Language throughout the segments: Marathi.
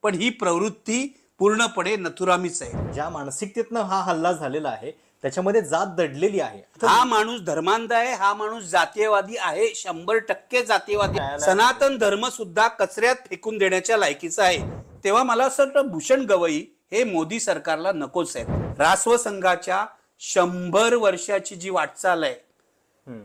पण ही प्रवृत्ती पूर्णपणे नथुरामीच आहे. ज्या मानसिकतेतनं हा हल्ला झालेला आहे त्याच्यामध्ये जात दडलेली आहे. हा माणूस धर्मांध आहे, हा माणूस जातीयवादी आहे, 100% जातीयवादी. सनातन धर्म सुद्धा कचऱ्यात फेकून देण्याच्या लायकीचा आहे. तेव्हा मला असं वाटतं भूषण गवई हे मोदी सरकारला नकोच आहेत. रासव संघाच्या 100 वर्षाची जी वाटचाल आहे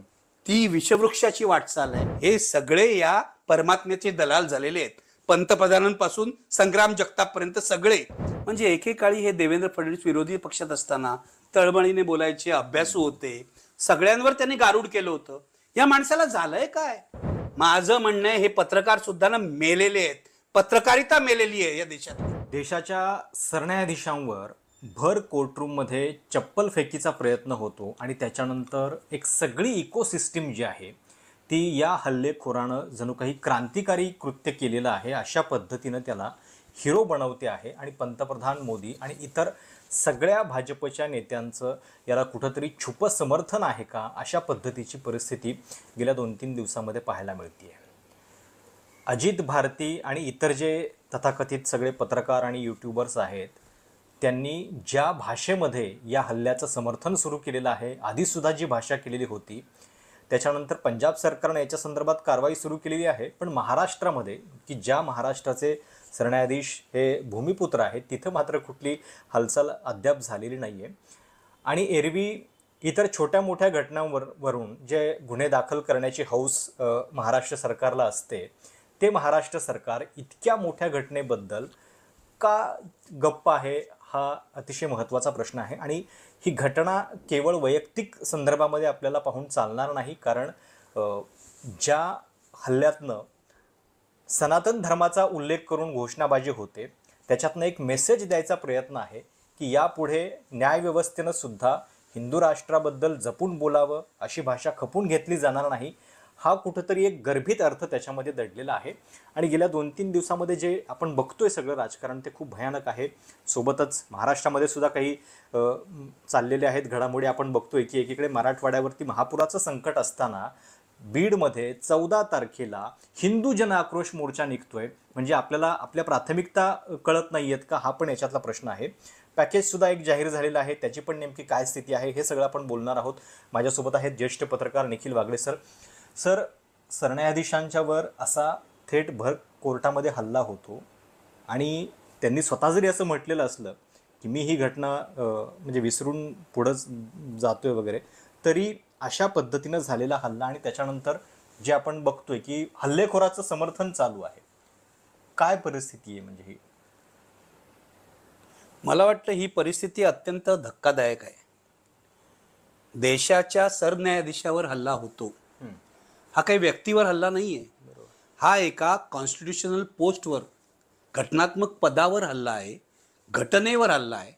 ती विषवृक्षाची वाटचाल आहे. हे सगळे या परमात्म्याचे दलाल झालेले आहेत. पंतप्रधानांपासून संग्राम जगताप पर्यंत सगळे. म्हणजे एकेकाळी हे देवेंद्र फडणवीस विरोधी पक्षात असताना तळमळीने बोलायचे, अभ्यासू होते, सगळ्यांवर त्यांनी गारुड केलं होतं. या माणसाला झालंय काय? माझं म्हणणं आहे हे पत्रकार सुद्धा ना मेलेले आहेत. पत्रकारिता मेलेली आहे या देशात. देशाच्या सरन्यायाधीशांवर भर कोर्टरूम मध्ये चप्पल फेकीचा प्रयत्न होतो आणि त्याच्यानंतर एक सगळी इकोसिस्टीम जी आहे ती या हल्लेखोरानं जणू काही क्रांतिकारी कृत्य केलेलं आहे अशा पद्धतीनं त्याला हिरो बनवते आहे. आणि पंतप्रधान मोदी आणि इतर सगळ्या भाजपच्या नेत्यांचं याला कुठंतरी छुपं समर्थन आहे का अशा पद्धतीची परिस्थिती गेल्या 2-3 दिवसामध्ये पाहायला मिळते. अजित भारती आणि इतर जे तथाकथित सगळे पत्रकार आणि यूट्यूबर्स आहेत त्यांनी ज्या भाषेमध्ये या हल्ल्याचं समर्थन सुरू केलेलं आहे, आधीसुद्धा जी भाषा केलेली होती, त्याच्यानंतर पंजाब सरकारने याच्या संदर्भात कारवाई सुरू केलेली आहे. पण महाराष्ट्रामध्ये की ज्या महाराष्ट्राचे सरन्यायाधीश हे भूमिपुत्र आहेत तिथं मात्र कुठली हालचाल अद्याप झालेली नाही आहे. आणि एरवी इतर छोट्या मोठ्या घटनांवरून जे गुन्हे दाखल करण्याची हौस महाराष्ट्र सरकारला असते ते महाराष्ट्र सरकार इतक्या मोठ्या घटनेबद्दल का गप्प आहे हा अतिशय महत्त्वाचा प्रश्न आहे. आणि ही घटना केवळ वैयक्तिक संदर्भामध्ये आपल्याला पाहून चालणार नाही, कारण ज्या हल्ल्यातनं सनातन धर्माचा उल्लेख करून घोषणाबाजी होते त्याच्यातनं एक मेसेज द्यायचा प्रयत्न आहे की यापुढे न्यायव्यवस्थेनं सुद्धा हिंदू राष्ट्राबद्दल जपून बोलावं, अशी भाषा खपून घेतली जाणार नाही. हा कुठंतरी एक गर्भित अर्थ त्याच्यामध्ये दडलेला आहे. आणि गेल्या 2-3 दिवसामध्ये जे आपण बघतोय सगळं राजकारण ते खूप भयानक आहे. सोबतच महाराष्ट्रामध्ये सुद्धा काही चाललेले आहेत घडामोडी. आपण बघतोय की एकीकडे मराठवाड्यावरती महापुराचं संकट असताना बीडमध्ये 14 तारखेला हिंदू जन आक्रोश मोर्चा निघतोय. म्हणजे आपल्याला आपल्या प्राथमिकता कळत नाही आहेत का, हा पण याच्यातला प्रश्न आहे. पॅकेजसुद्धा एक जाहीर झालेलं आहे, त्याची पण नेमकी काय स्थिती आहे हे सगळं आपण बोलणार आहोत. माझ्यासोबत आहेत ज्येष्ठ पत्रकार निखिल वागळे सर. सर, सरन्यायाधीशांच्यावर असा थेट भर कोर्टामध्ये हल्ला होतो आणि त्यांनी स्वतः जरी असं म्हटलेलं असलं की मी ही घटना म्हणजे विसरून पुढंच जातोय वगैरे, तरी अशा पद्धतीनं झालेला हल्ला आणि त्याच्यानंतर जे आपण बघतोय की हल्लेखोराचं समर्थन चालू आहे, काय परिस्थिती आहे म्हणजे ही? मला वाटतं ही परिस्थिती अत्यंत धक्कादायक आहे. देशाच्या सरन्यायाधीशावर हल्ला होतो, हा काही व्यक्तीवर हल्ला नाहीये, हा एका कॉन्स्टिट्यूशनल पोस्टवर घटनात्मक पदावर हल्ला आहे, घटनेवर हल्ला आहे.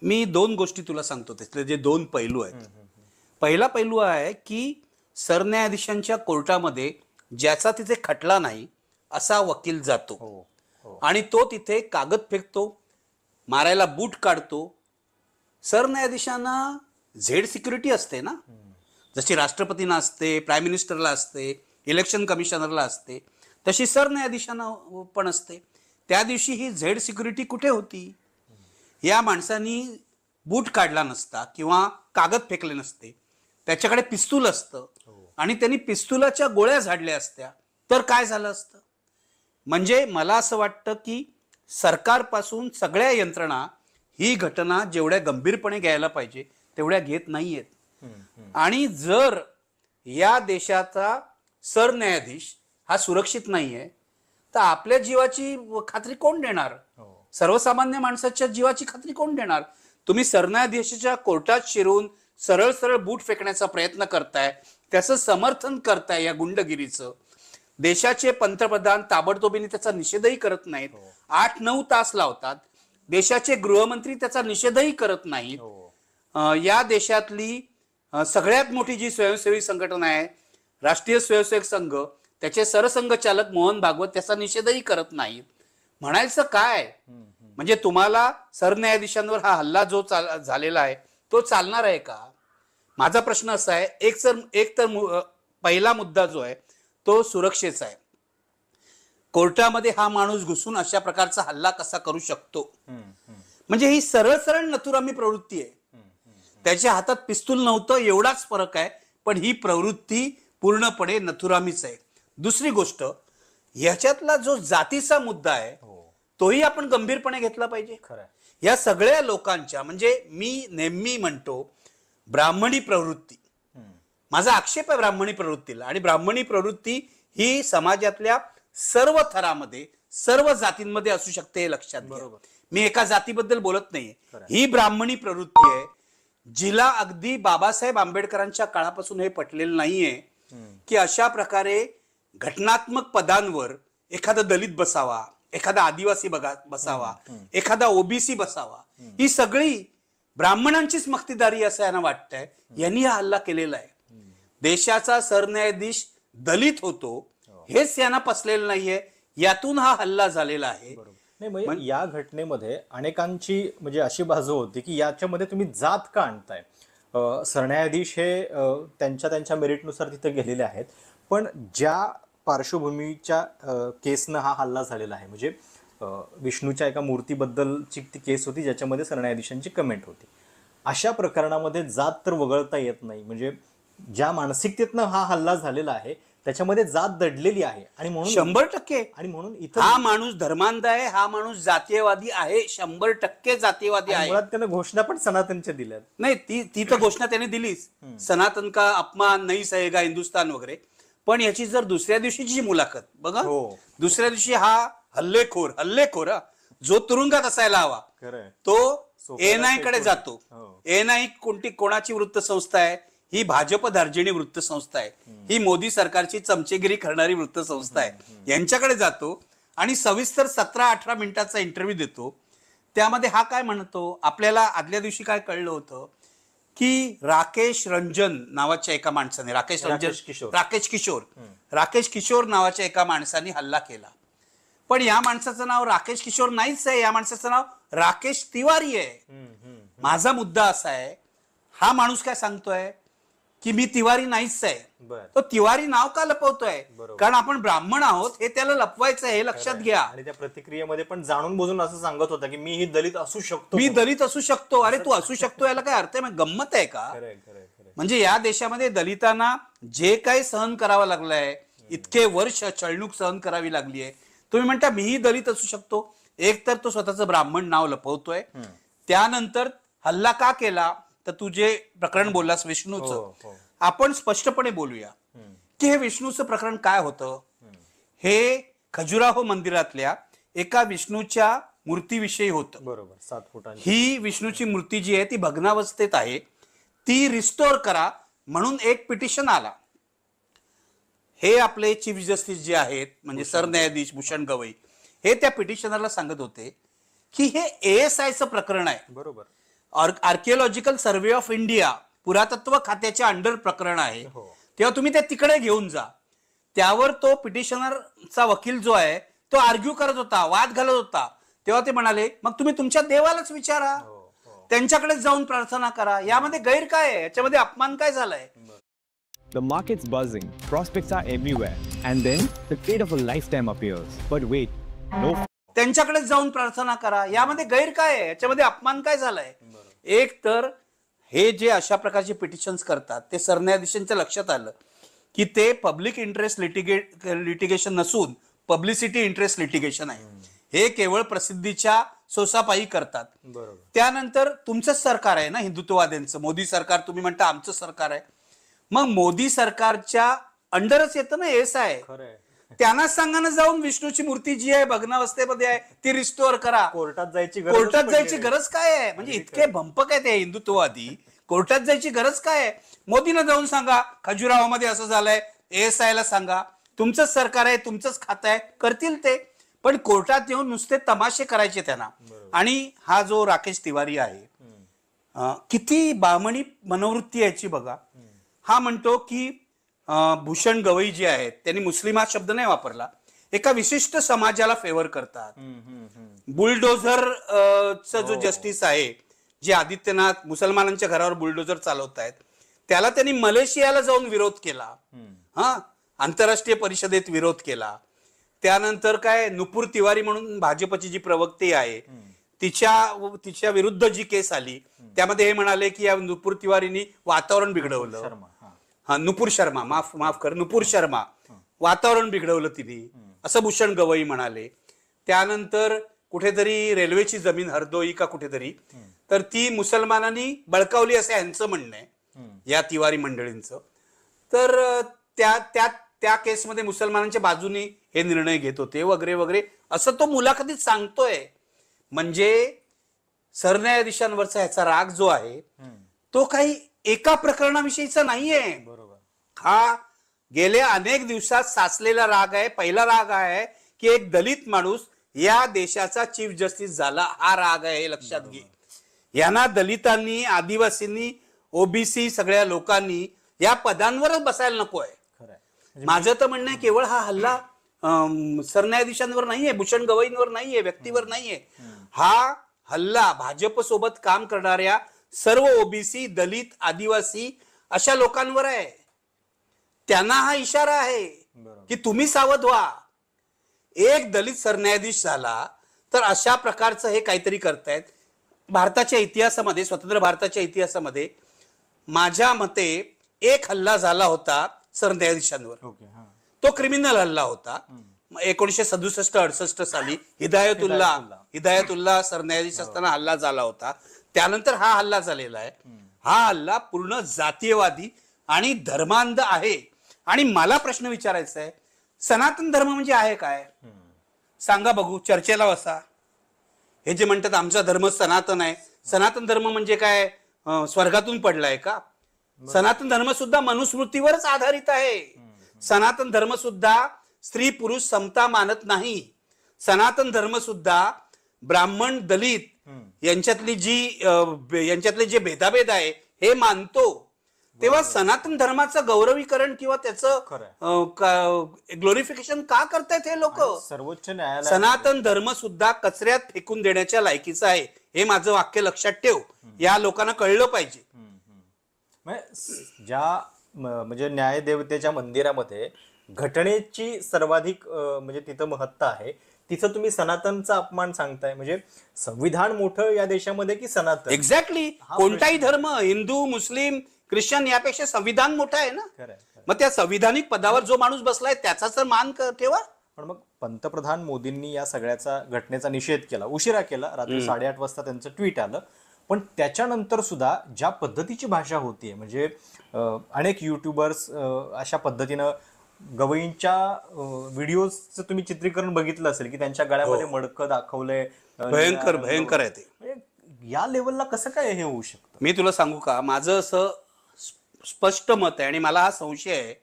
मी 2 गोष्टी तुला सांगतो, त्यातले जे 2 पैलू आहेत. पहिला पैलू आहे की सरन्यायाधीशांच्या कोर्टामध्ये ज्याचा तिथे खटला नाही असा वकील जातो आणि तो तिथे कागद फेकतो, मारायला बूट काढतो. सरन्यायाधीशांना झेड सिक्युरिटी असते ना, जशी राष्ट्रपतींना असते, प्राईम मिनिस्टरला असते, इलेक्शन कमिशनरला असते, तशी सरन्यायाधीशांना पण असते. त्या दिवशी ही झेड सिक्युरिटी कुठे होती? या माणसांनी बूट काढला नसता किंवा कागद फेकले नसते, त्याच्याकडे पिस्तूल असतं आणि त्यांनी पिस्तुलाच्या गोळ्या झाडल्या असत्या तर काय झालं असतं? म्हणजे मला असं वाटतं की सरकारपासून सगळ्या यंत्रणा ही घटना जेवढ्या गंभीरपणे घ्यायला पाहिजे तेवढ्या घेत नाहीयेत. आणि जर या देशाचा सरन्यायाधीश हा सुरक्षित नाहीये तर आपल्या जीवाची खात्री कोण देणार? सर्वसामान्य माणसाच्या जीवाची खात्री कोण देणार? तुम्ही सरन्यायाधीशाच्या कोर्टात शिरून सरळ सरळ बूट फेकण्याचा प्रयत्न करताय, त्याचं समर्थन करताय या गुंडगिरीचं. देशाचे पंतप्रधान ताबडतोबीने त्याचा निषेधही करत नाहीत, 8-9 तास लावतात. देशाचे गृहमंत्री त्याचा निषेधही करत नाहीत. या देशातली सगळ्यात मोठी जी स्वयंसेवी संघटना आहे राष्ट्रीय स्वयंसेवक संघ, त्याचे सरसंघचालक मोहन भागवत त्याचा निषेधही करत नाहीत. म्हणायचं काय? म्हणजे तुम्हाला सरन्यायाधीशांवर हा हल्ला जो झालेला आहे तो चालणार आहे का? माझा प्रश्न असा आहे, एक तर पहिला मुद्दा जो आहे तो सुरक्षेचा आहे. कोर्टामध्ये हा माणूस घुसून अशा प्रकारचा हल्ला कसा करू शकतो. म्हणजे ही सरळ सरळ नथुरामी प्रवृत्ती आहे. त्याच्या हातात पिस्तूल नव्हतं एवढाच फरक आहे, पण ही प्रवृत्ती पूर्णपणे नथुरामीच आहे. दुसरी गोष्ट, याच्यातला जो जातीचा मुद्दा आहे तोही आपण गंभीरपणे घेतला पाहिजे. या सगळ्या लोकांच्या, म्हणजे मी नेहमी म्हणतो ब्राह्मणी प्रवृत्ती, माझा आक्षेप आहे ब्राह्मणी प्रवृत्तीला, आणि ब्राह्मणी प्रवृत्ती ही समाजातल्या सर्व थरामध्ये सर्व जातींमध्ये असू शकते हे लक्षात घ्या. मी एका जातीबद्दल बोलत नाहीये. ही ब्राह्मणी प्रवृत्ती आहे जिला अगदी बाबासाहेब आंबेडकरांच्या काळापासून हे पटलेलं नाहीये की अशा प्रकारे घटनात्मक पदांवर एखादा दलित बसावा, एखादा आदिवासी बसावा, एखादा ओबीसी बसावा. ही सगळी ब्राह्मणांचीच मक्तेदारी असं यांना वाटतंय. यांनी हा हल्ला केलेला आहे. देशाचा सरन्यायाधीश दलित होतो हेच यांना पचलेलं नाहीये. यातून हा हल्ला झालेला आहे. नाही, म्हणजे या घटनेमध्ये अनेकांची म्हणजे अशी बाजू होती की याच्यामध्ये तुम्ही जात का आणताय. सरन्यायाधीश हे त्यांच्या मेरिटनुसार तिथे गेलेले आहेत, पण ज्या पार्श्वभूमीच्या केसनं हा हल्ला झालेला आहे, म्हणजे विष्णूच्या एका मूर्तीबद्दलची ती केस होती ज्याच्यामध्ये सरन्यायाधीशांची कमेंट होती. अशा प्रकरणामध्ये जात तर वगळता येत नाही. म्हणजे ज्या मानसिकतेतनं हा हल्ला झालेला आहे त्याच्यामध्ये जात दडलेली आहे, आणि म्हणून 100%. आणि म्हणून इथं हा माणूस धर्मांध आहे, हा माणूस जातीयवादी आहे, 100% जातीयवादी आहे. मुळात त्यानं घोषणा पण सनातनच्या दिल्यात. नाही, ती तर घोषणा त्याने दिलीच, सनातन का अपमान नाही सहेगा हिंदुस्तान वगैरे. पण याची जर दुसऱ्या दिवशीची मुलाखत बघा, दुसऱ्या दिवशी हा हल्लेखोर जो तुरुंगात असायला हवा तो एनआय कडे जातो. एनआय कोणाची वृत्तसंस्था आहे? ही भाजप धार्जिणी वृत्तसंस्था आहे. ही मोदी सरकारची चमचेगिरी करणारी वृत्तसंस्था आहे. यांच्याकडे जातो आणि सविस्तर 17-18 मिनिटाचा इंटरव्ह्यू देतो. त्यामध्ये हा काय म्हणतो, आपल्याला आदल्या दिवशी काय कळलं होतं की राकेश रंजन नावाच्या एका माणसाने, राकेश किशोर नावाच्या एका माणसाने हल्ला केला. पण या माणसाचं नाव राकेश किशोर नाहीच आहे, या माणसाचं नाव राकेश तिवारी आहे. माझा मुद्दा असा आहे, हा माणूस काय सांगतोय की मी तिवारी नाहीच आहे. तो तिवारी नाव का लपवतोय? कारण आपण ब्राह्मण आहोत हे त्याला लपवायचं आहे, हे लक्षात घ्या. आणि त्या प्रतिक्रियेमध्ये पण जाणून बुजून असं सांगत होता की मी ही दलित असू शकतो, मी दलित असू शकतो. अरे तू असू शकतो याला काय अर्थ आहे? गंमत आहे का? म्हणजे या देशामध्ये दलितांना जे काही सहन करावं लागलंय, इतके वर्ष छळणूक सहन करावी लागली आहे, तुम्ही म्हणता मीही दलित असू शकतो. एक तर तो स्वतःचं ब्राह्मण नाव लपवतोय, त्यानंतर हल्ला का केला तर तू जे प्रकरण बोललास विष्णूचं, आपण स्पष्टपणे बोलूया की हे विष्णूचं प्रकरण काय होतं. हे खजुराहो मंदिरातल्या एका विष्णूच्या मूर्तीविषयी होतं. बरोबर, 7 फुटांची ही विष्णूची मूर्ती जी आहे ती भग्नावस्थेत आहे, ती रिस्टोर करा म्हणून एक पिटिशन आला. हे आपले चीफ जस्टिस जे आहेत म्हणजे सरन्यायाधीश भूषण गवई, हे त्या पिटिशनरला सांगत होते की हे ASIचं प्रकरण आहे. बरोबर, आर्किओलॉजिकल सर्व्हे ऑफ इंडिया, पुरातत्व खात्याच्या अंडर प्रकरण आहे. तेव्हा तुम्ही ते तिकडे घेऊन जा. त्यावर तो पिटिशनरचा वकील जो आहे तो आर्ग्यू करत होता, वाद घालत होता. तेव्हा ते म्हणाले मग तुम्ही तुमच्या देवालाच विचारा, त्यांच्याकडेच जाऊन प्रार्थना करा. यामध्ये गैर काय आहे? याच्यामध्ये अपमान काय झालाय? The market's buzzing, prospects are everywhere, and then the fate of a lifetime appears. But wait, no. त्यांच्याकडेच जाऊन प्रार्थना करा. यामध्ये गैर काय आहे? याच्यामध्ये अपमान काय झालाय? एक तर हे जे अशा प्रकारचे पिटिशन्स करतात ते सरन्यायाधीशांच्या लक्षात आलं की ते पब्लिक इंटरेस्ट लिटिगेशन नसून पब्लिसिटी इंटरेस्ट लिटिगेशन आहे. हे केवळ प्रसिद्धीच्या सोसापायी करतात. त्यानंतर तुमचंच सरकार आहे ना हिंदुत्ववाद्यांचं, मोदी सरकार. तुम्ही म्हणता आमचं सरकार आहे, मग मोदी सरकारच्या अंडरच येतं ना ASI. त्यांना सांगा ना जाऊन विष्णूची मूर्ती जी आहे भग्नावस्थेमध्ये आहे ती रिस्टोअर करा. कोर्टात जायची गरज काय आहे? म्हणजे इतके भंपक आहे ते हिंदुत्ववादी, कोर्टात जायची गरज काय आहे? मोदींना जाऊन सांगा खजुराहो मध्ये असं झालंय, ASI ला सांगा, तुमचंच सरकार आहे, तुमचंच खातं आहे, करतील ते. पण कोर्टात येऊन नुसते तमाशे करायचे त्यांना. आणि हा जो राकेश तिवारी आहे, किती बामणी मनोवृत्ती याची बघा. हा म्हणतो की भूषण गवई जे आहेत त्यांनी मुस्लिम हा शब्द नाही वापरला, एका विशिष्ट समाजाला फेवर करतात. बुलडोझर चा जो जस्टिस आहे जे आदित्यनाथ मुसलमानांच्या घरावर बुलडोझर चालवत आहेत, त्याला त्यांनी मलेशियाला जाऊन विरोध केला. आंतरराष्ट्रीय परिषदेत विरोध केला. त्यानंतर काय नुपूर तिवारी म्हणून भाजपची जी प्रवक्ती आहे तिच्या विरुद्ध जी केस आली त्यामध्ये हे म्हणाले की या नुपूर तिवारीनी वातावरण बिघडवलं. शर्मा, हा नुपूर शर्मा, माफ कर, नुपूर शर्मा वातावरण बिघडवलं तिने असं भूषण गवई म्हणाले. त्यानंतर कुठेतरी रेल्वेची जमीन हरदोई का कुठेतरी तर ती मुसलमानांनी बळकावली असं यांचं म्हणणं आहे या तिवारी मंडळींचं. तर त्या केसमध्ये मुसलमानांच्या बाजूने हे निर्णय घेत होते वगैरे वगैरे असं तो मुलाखतीत सांगतोय. म्हणजे सरन्यायाधीशांवरचा ह्याचा राग जो आहे तो काही एका प्रकरणाविषयीचा नाहीये. बरोबर. हा गेल्या अनेक दिवसात साचलेला राग आहे. पहिला राग आहे की एक दलित माणूस या देशाचा चीफ जस्टिस झाला, हा राग आहे, हे लक्षात घे. यांना दलितांनी, आदिवासींनी, ओबीसी सगळ्या लोकांनी या पदांवरच बसायला नको आहे. माझं तर म्हणणं आहे केवळ हा हल्ला सरन्यायाधीशांवर नाहीये, भूषण गवईंवर नाहीये, व्यक्तीवर नाहीये. हा हल्ला भाजप सोबत काम करणाऱ्या सर्व ओबीसी, दलित, आदिवासी अशा लोकांवर आहे. त्यांना हा इशारा आहे की तुम्ही सावध व्हा. एक दलित सरन्यायाधीश झाला तर अशा प्रकारचं हे काहीतरी करतायत. भारताच्या इतिहासामध्ये, स्वतंत्र भारताच्या इतिहासामध्ये माझ्या मते एक हल्ला झाला होता सरन्यायाधीशांवर. तो क्रिमिनल हल्ला होता 1967-68 साली हिदायतुल्ला सरन्यायाधीश असताना हल्ला झाला होता. त्यानंतर हा हल्ला झालेला आहे. हा हल्ला पूर्ण जातीयवादी आणि धर्मांध आहे. आणि मला प्रश्न विचारायचा आहे, सनातन धर्म म्हणजे आहे काय? सांगा बघू, चर्चेला बसा. हे जे म्हणतात आमचा धर्म सनातन आहे, सनातन धर्म म्हणजे काय स्वर्गातून पडलाय का? सनातन धर्म सुद्धा मनुस्मृतीवरच आधारित आहे. सनातन धर्म सुद्धा स्त्री पुरुष समता मानत नाही. सनातन धर्म सुद्धा ब्राह्मण दलित यांच्यातले जे भेदाभेद आहे हे मानतो. तेव्हा सनातन धर्माचं गौरवीकरण किंवा त्याचं ग्लोरिफिकेशन का करतायत हे लोक? सर्वोच्च न्यायालय सनातन धर्म सुद्धा कचऱ्यात फेकून देण्याच्या लायकीचं आहे. हे माझं वाक्य लक्षात ठेव. या लोकांना कळलं पाहिजे. ज्या म्हणजे न्यायदेवतेच्या मंदिरामध्ये घटनेची सर्वाधिक म्हणजे तिथं महत्ता आहे, तिथं तुम्ही सनातनचा अपमान सांगताय. म्हणजे संविधान मोठं या देशामध्ये की सनातन? एक्झॅक्टली. कोणताही धर्म, हिंदू, मुस्लिम, ख्रिश्चन यापेक्षा संविधान मोठं आहे ना. मग त्या संविधानिक पदावर जो माणूस बसलाय त्याचा तर मान ठेवा. पण मग पंतप्रधान मोदींनी या सगळ्याचा घटनेचा निषेध केला, उशिरा केला. रात्री 8:30 वाजता त्यांचं ट्विट आलं. पण त्याच्यानंतर सुद्धा ज्या पद्धतीची भाषा होतीये, म्हणजे अनेक युट्यूबर्स अशा पद्धतीनं गवईंच्या व्हिडिओचं तुम्ही चित्रीकरण बघितलं असेल की त्यांच्या गळ्यामध्ये मडकं दाखवलंय. भयंकर आहे ते. या लेवलला कसं काय हे होऊ शकतं? मी तुला सांगू का, माझं असं स्पष्ट मत आहे आणि मला हा संशय आहे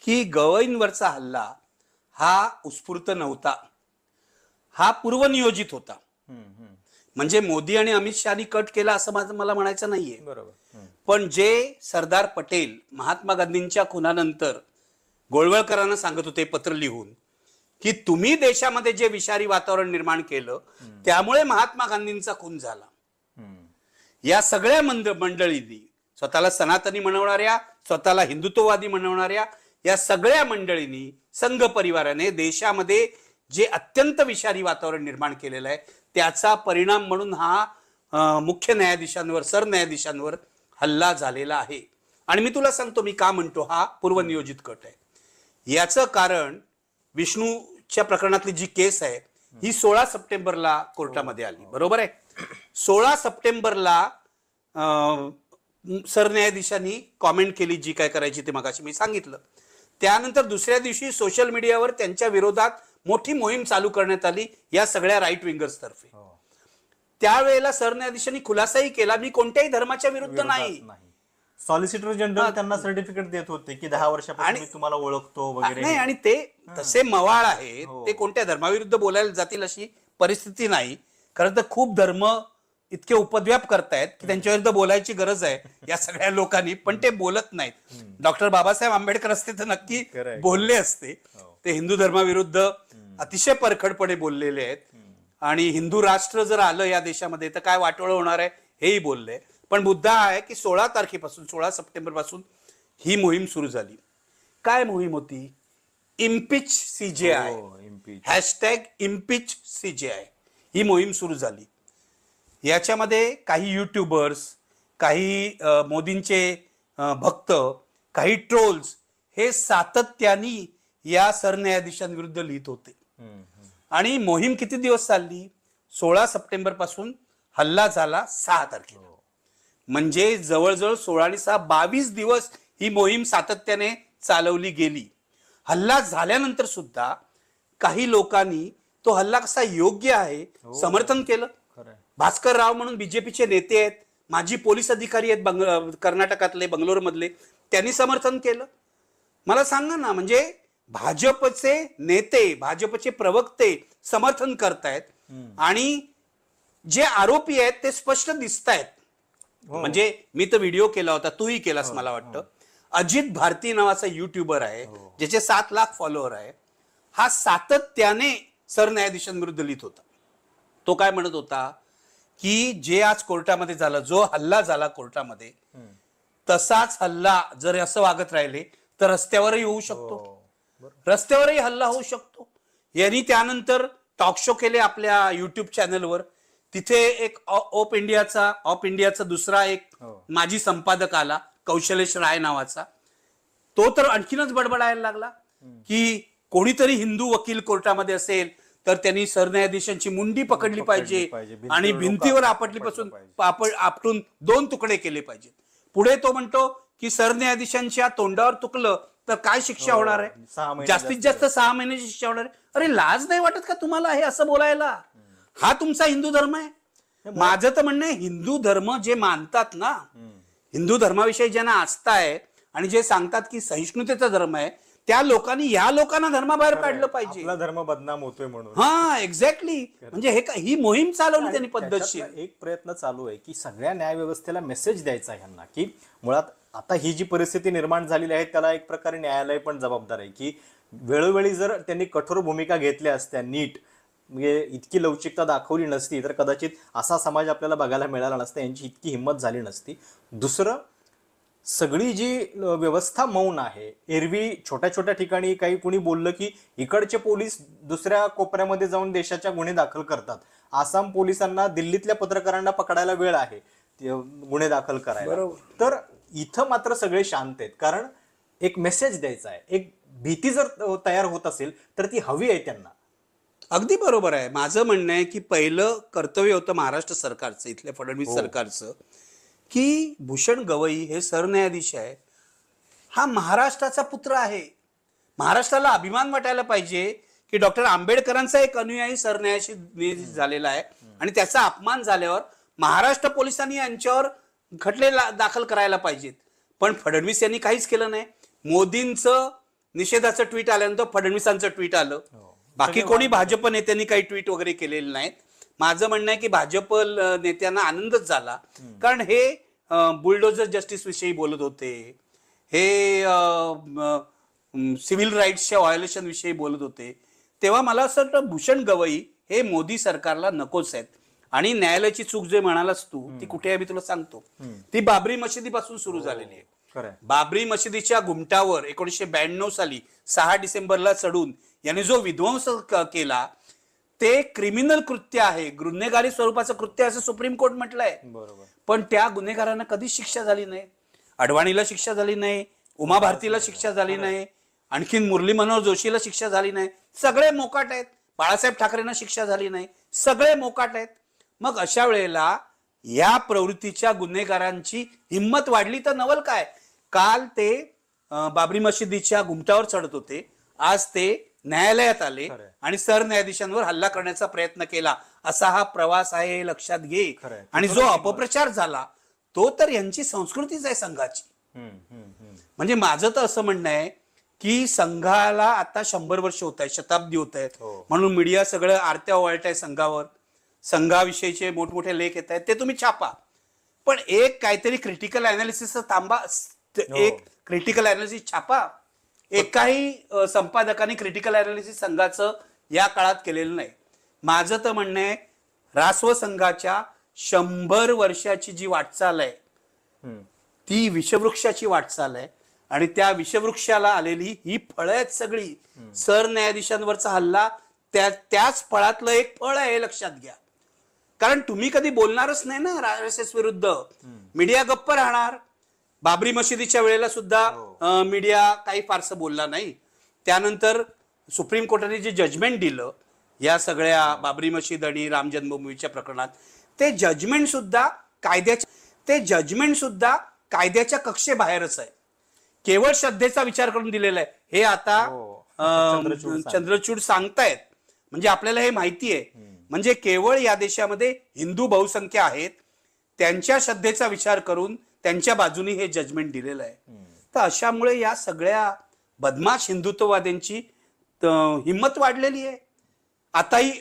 की गवईंवरचा हल्ला हा उत्स्फूर्त नव्हता, हा पूर्वनियोजित होता. म्हणजे मोदी आणि अमित शहानी कट केला असं मला म्हणायचं नाहीये. बरोबर. पण जे सरदार पटेल महात्मा गांधींच्या खुनानंतर गोळवळकरांना सांगत होते पत्र लिहून की तुम्ही देशामध्ये जे विषारी वातावरण निर्माण केलं त्यामुळे महात्मा गांधींचा खून झाला. या सगळ्या मंडळींनी, स्वतःला सनातनी म्हणवणाऱ्या, स्वतःला हिंदुत्ववादी म्हणवणाऱ्या या सगळ्या मंडळींनी, संघ परिवाराने देशामध्ये जे अत्यंत विषारी वातावरण निर्माण केलेलं आहे त्याचा परिणाम म्हणून हा मुख्य न्यायाधीशांवर, सरन्यायाधीशांवर हल्ला झालेला आहे. आणि मी तुला सांगतो मी का म्हणतो हा पूर्वनियोजित कट आहे. याचं कारण विष्णूच्या प्रकरणातली जी केस आहे ही 16 सप्टेंबरला कोर्टामध्ये आली. बरोबर आहे. 16 सप्टेंबरला सरन्यायाधीशांनी कॉमेंट केली जी काय करायची ते मगाशी मी सांगितलं. त्यानंतर दुसऱ्या दिवशी सोशल मीडियावर त्यांच्या विरोधात मोठी मोहीम चालू करण्यात आली या सगळ्या राईट विंगर्स तर्फे. त्यावेळेला सरन्यायाधीशांनी खुलासाही केला मी कोणत्याही धर्माच्या विरुद्ध नाही. सॉलिसिटर जनरल त्यांना सर्टिफिकेट देत होते की 10 वर्षापासून मी तुम्हाला ओळखतो वगैरे. नाही, आणि ते तसे मवाळ आहेत, ते कोणत्या धर्माविरुद्ध बोलायला जातील अशी परिस्थिती नाही. खरं तर खूप धर्म इतके उपद्व्याप करतायत की त्यांच्या विरुद्ध बोलायची गरज आहे या सगळ्या लोकांनी, पण ते बोलत नाहीत. डॉक्टर बाबासाहेब आंबेडकर असते तर नक्की बोलले असते. ते हिंदू धर्माविरुद्ध अतिशय परखडपणे बोललेले आहेत. आणि हिंदू राष्ट्र जर आलं या देशामध्ये तर काय वाटोळं होणार आहे हेही बोलले. पण मुद्दा आहे की 16 तारखेपासून 16 सप्टेंबर पासून ही मोहीम सुरू झाली. काय मोहीम होती? Impeach CJI, hashtag impeach CJI ही मोहीम सुरू झाली. याच्यामध्ये काही युट्यूबर्स, काही मोदींचे भक्त, काही ट्रोल्स हे सातत्याने या सरन्यायाधीशांविरुद्ध लिहित होते. आणि मोहीम किती दिवस चालली? 16 सप्टेंबर पासून हल्ला झाला 6 तारखेला. म्हणजे जवळजवळ 16 आणि 6 22 दिवस ही मोहीम सातत्याने चालवली गेली. हल्ला झाल्यानंतर सुद्धा काही लोकांनी तो हल्ला कसा योग्य आहे समर्थन केलं. भास्कर राव म्हणून बीजेपीचे नेते आहेत, माजी पोलीस अधिकारी आहेत कर्नाटकातले, बंगलोरमधले, त्यांनी समर्थन केलं. मला सांगा ना, म्हणजे भाजपचे नेते, भाजपचे प्रवक्ते समर्थन करतायत आणि जे आरोपी आहेत ते स्पष्ट दिसत आहेत. म्हणजे मी तर व्हिडिओ केला होता, तूही केलास मला वाटतं. अजित भारती नावाचा युट्यूबर आहे ज्याचे 7 लाख फॉलोअर आहे. हा सातत्याने सरन्यायाधीशांविरुद्ध लिहित होता. तो काय म्हणत होता की जे आज कोर्टामध्ये झालं, जो हल्ला झाला कोर्टामध्ये, तसाच हल्ला जर असं वागत राहिले तर रस्त्यावरही होऊ शकतो, रस्त्यावरही हल्ला होऊ शकतो. यांनी त्यानंतर टॉक शो केले आपल्या युट्यूब चॅनलवर. तिथे एक ऑफ इंडियाचा दुसरा एक माजी संपादक आला, कौशलेश राय नावाचा. तो तर आणखीनच बडबडायला लागला की कोणीतरी हिंदू वकील कोर्टामध्ये असेल तर त्यांनी सरन्यायाधीशांची मुंडी पकडली पाहिजे आणि भिंतीवर आपटून 2 तुकडे केले पाहिजेत. पुढे तो म्हणतो की सरन्यायाधीशांच्या तोंडावर तुकलं तर काय शिक्षा होणार आहे? जास्तीत जास्त 6 महिन्याची शिक्षा होणार आहे. अरे लाज नाही वाटत का तुम्हाला हे असं बोलायला? हा तुमचा हिंदू धर्म आहे? माझं तर म्हणणं आहे, हिंदू धर्म जे मानतात ना, हिंदू धर्माविषयी ज्यांना आस्था आहे आणि जे सांगतात की सहिष्णुतेचा धर्म आहे, त्या लोकांनी या लोकांना धर्माबाहेर काढलं पाहिजे. आपला धर्म बदनाम होतोय म्हणून. हा, एक्झॅक्टली. म्हणजे ही मोहीम चालवली त्यांनी पद्धतशीर. एक प्रयत्न चालू आहे की सगळ्या न्यायव्यवस्थेला मेसेज द्यायचा आहे ह्यांना की मुळात आता ही जी परिस्थिती निर्माण झालेली आहे त्याला एक प्रकारे न्यायालय पण जबाबदार आहे की वेळोवेळी जर त्यांनी कठोर भूमिका घेतल्या असत्या, नीट म्हणजे इतकी लवचिकता दाखवली नसती तर कदाचित असा समाज आपल्याला बघायला मिळाला नसता, यांची इतकी हिंमत झाली नसती. दुसरं, सगळी जी व्यवस्था मौन आहे. एरवी छोट्या छोट्या ठिकाणी काही कुणी बोललं की इकडचे पोलीस दुसऱ्या कोपऱ्यामध्ये जाऊन देशाच्या गुन्हे दाखल करतात. आसाम पोलिसांना दिल्लीतल्या पत्रकारांना पकडायला वेळ आहे गुन्हे दाखल करायला. तर इथं मात्र सगळे शांत आहेत, कारण एक मेसेज द्यायचा आहे. एक भीती जर तयार होत असेल तर ती हवी आहे त्यांना. अगदी बरोबर आहे. माझं म्हणणं आहे की पहिलं कर्तव्य होतं महाराष्ट्र सरकारचं, इथल्या फडणवीस सरकारचं, की भूषण गवई हे सरन्यायाधीश आहे, हा महाराष्ट्राचा पुत्र आहे. महाराष्ट्राला अभिमान वाटायला पाहिजे की डॉक्टर आंबेडकरांचा एक अनुयायी सरन्यायाधीश झालेला आहे आणि त्याचा अपमान झाल्यावर महाराष्ट्र पोलिसांनी यांच्यावर खटले दाखल करायला पाहिजेत. पण फडणवीस यांनी काहीच केलं नाही. मोदींचं निषेधाचं ट्विट आल्यानंतर फडणवीसांचं ट्विट आलं. बाकी कोणी भाजप नेत्यांनी काही ट्विट वगैरे केलेले नाहीत. माझं म्हणणं आहे की भाजप नेत्यांना आनंदच झाला, कारण हे बुलडोजर जस्टिस विषयी बोलत होते, हे सिव्हिल राईट्सच्या व्हायोलेशन विषयी बोलत होते. तेव्हा मला असं वाटतं भूषण गवई हे मोदी सरकारला नकोच आहेत. आणि न्यायालयाची चूक जे म्हणालास तू, ती कुठे आहे मी तुला सांगतो. ती बाबरी मशिदीपासून सुरू झालेली आहे. बाबरी मशिदीच्या घुमटावर 1992 साली 6 डिसेंबरला चढून याने जो विध्वंस केला ते क्रिमिनल कृत्य आहे, गुन्हेगारी स्वरूपाचं कृत्य असं सुप्रीम कोर्ट म्हटलंय. पण त्या गुन्हेगारांना कधीच शिक्षा झाली नाही. अडवाणीला शिक्षा झाली नाही, उमा भारतीला शिक्षा झाली नाही, आणखीन मुरली मनोहर जोशीला शिक्षा झाली नाही. सगळे मोकाट आहेत. बाळासाहेब ठाकरेंना शिक्षा झाली नाही. सगळे मोकाट आहेत. मग अशा वेळेला या प्रवृत्तीच्या गुन्हेगारांची हिंमत वाढली तर नवल काय. काल ते बाबरी मशिदीच्या घुमटावर चढत होते, आज ते न्यायालयात आले आणि सरन्यायाधीशांवर हल्ला करण्याचा प्रयत्न केला. असा हा प्रवास आहे हे लक्षात घे. आणि जो अपप्रचार झाला तो तर यांची संस्कृतीच आहे संघाची. म्हणजे माझं तर असं म्हणणं आहे की संघाला आता 100 वर्ष होत आहे, शताब्दी होत आहेत, म्हणून मीडिया सगळं आरत्या ओवाळत आहे संघावर. संघाविषयीचे मोठमोठे लेख येत आहेत, ते तुम्ही छापा, पण एक काहीतरी क्रिटिकल अनालिसिस थांबा. एक क्रिटिकल अनालिसिस छापा. एकाही संपादकाने क्रिटिकल अनालिसिस संघाचं या काळात केलेलं नाही. माझं तर म्हणणं आहे रासव संघाच्या 100 वर्षाची जी वाटचाल आहे ती विषवृक्षाची वाटचाल आहे. आणि त्या विषवृक्षाला आलेली ही फळं आहेत सगळी. सरन्यायाधीशांवरचा हल्ला त्याच फळातलं एक फळ आहे हे लक्षात घ्या. कारण तुम्ही कधी बोलणारच नाही ना RSS विरुद्ध. मीडिया गप्प राहणार. बाबरी मशिदीच्या वेळेला सुद्धा मीडिया काही फारसं बोलला नाही. त्यानंतर सुप्रीम कोर्टाने जे जजमेंट दिलं या सगळ्या बाबरी मशीद आणि राम जन्मभूमीच्या प्रकरणात, ते जजमेंट सुद्धा कायद्याच्या कक्षेबाहेरच आहे. केवळ श्रद्धेचा विचार करून दिलेला आहे. हे आता चंद्रचूड सांगतायत. म्हणजे आपल्याला हे माहिती आहे. म्हणजे केवळ या देशामध्ये हिंदू बहुसंख्या आहेत, त्यांच्या श्रद्धेचा विचार करून त्यांच्या बाजूनी हे जजमेंट दिलेलं आहे. तर अशामुळे या सगळ्या बदमाश हिंदुत्ववाद्यांची हिंमत वाढलेली आहे. आताही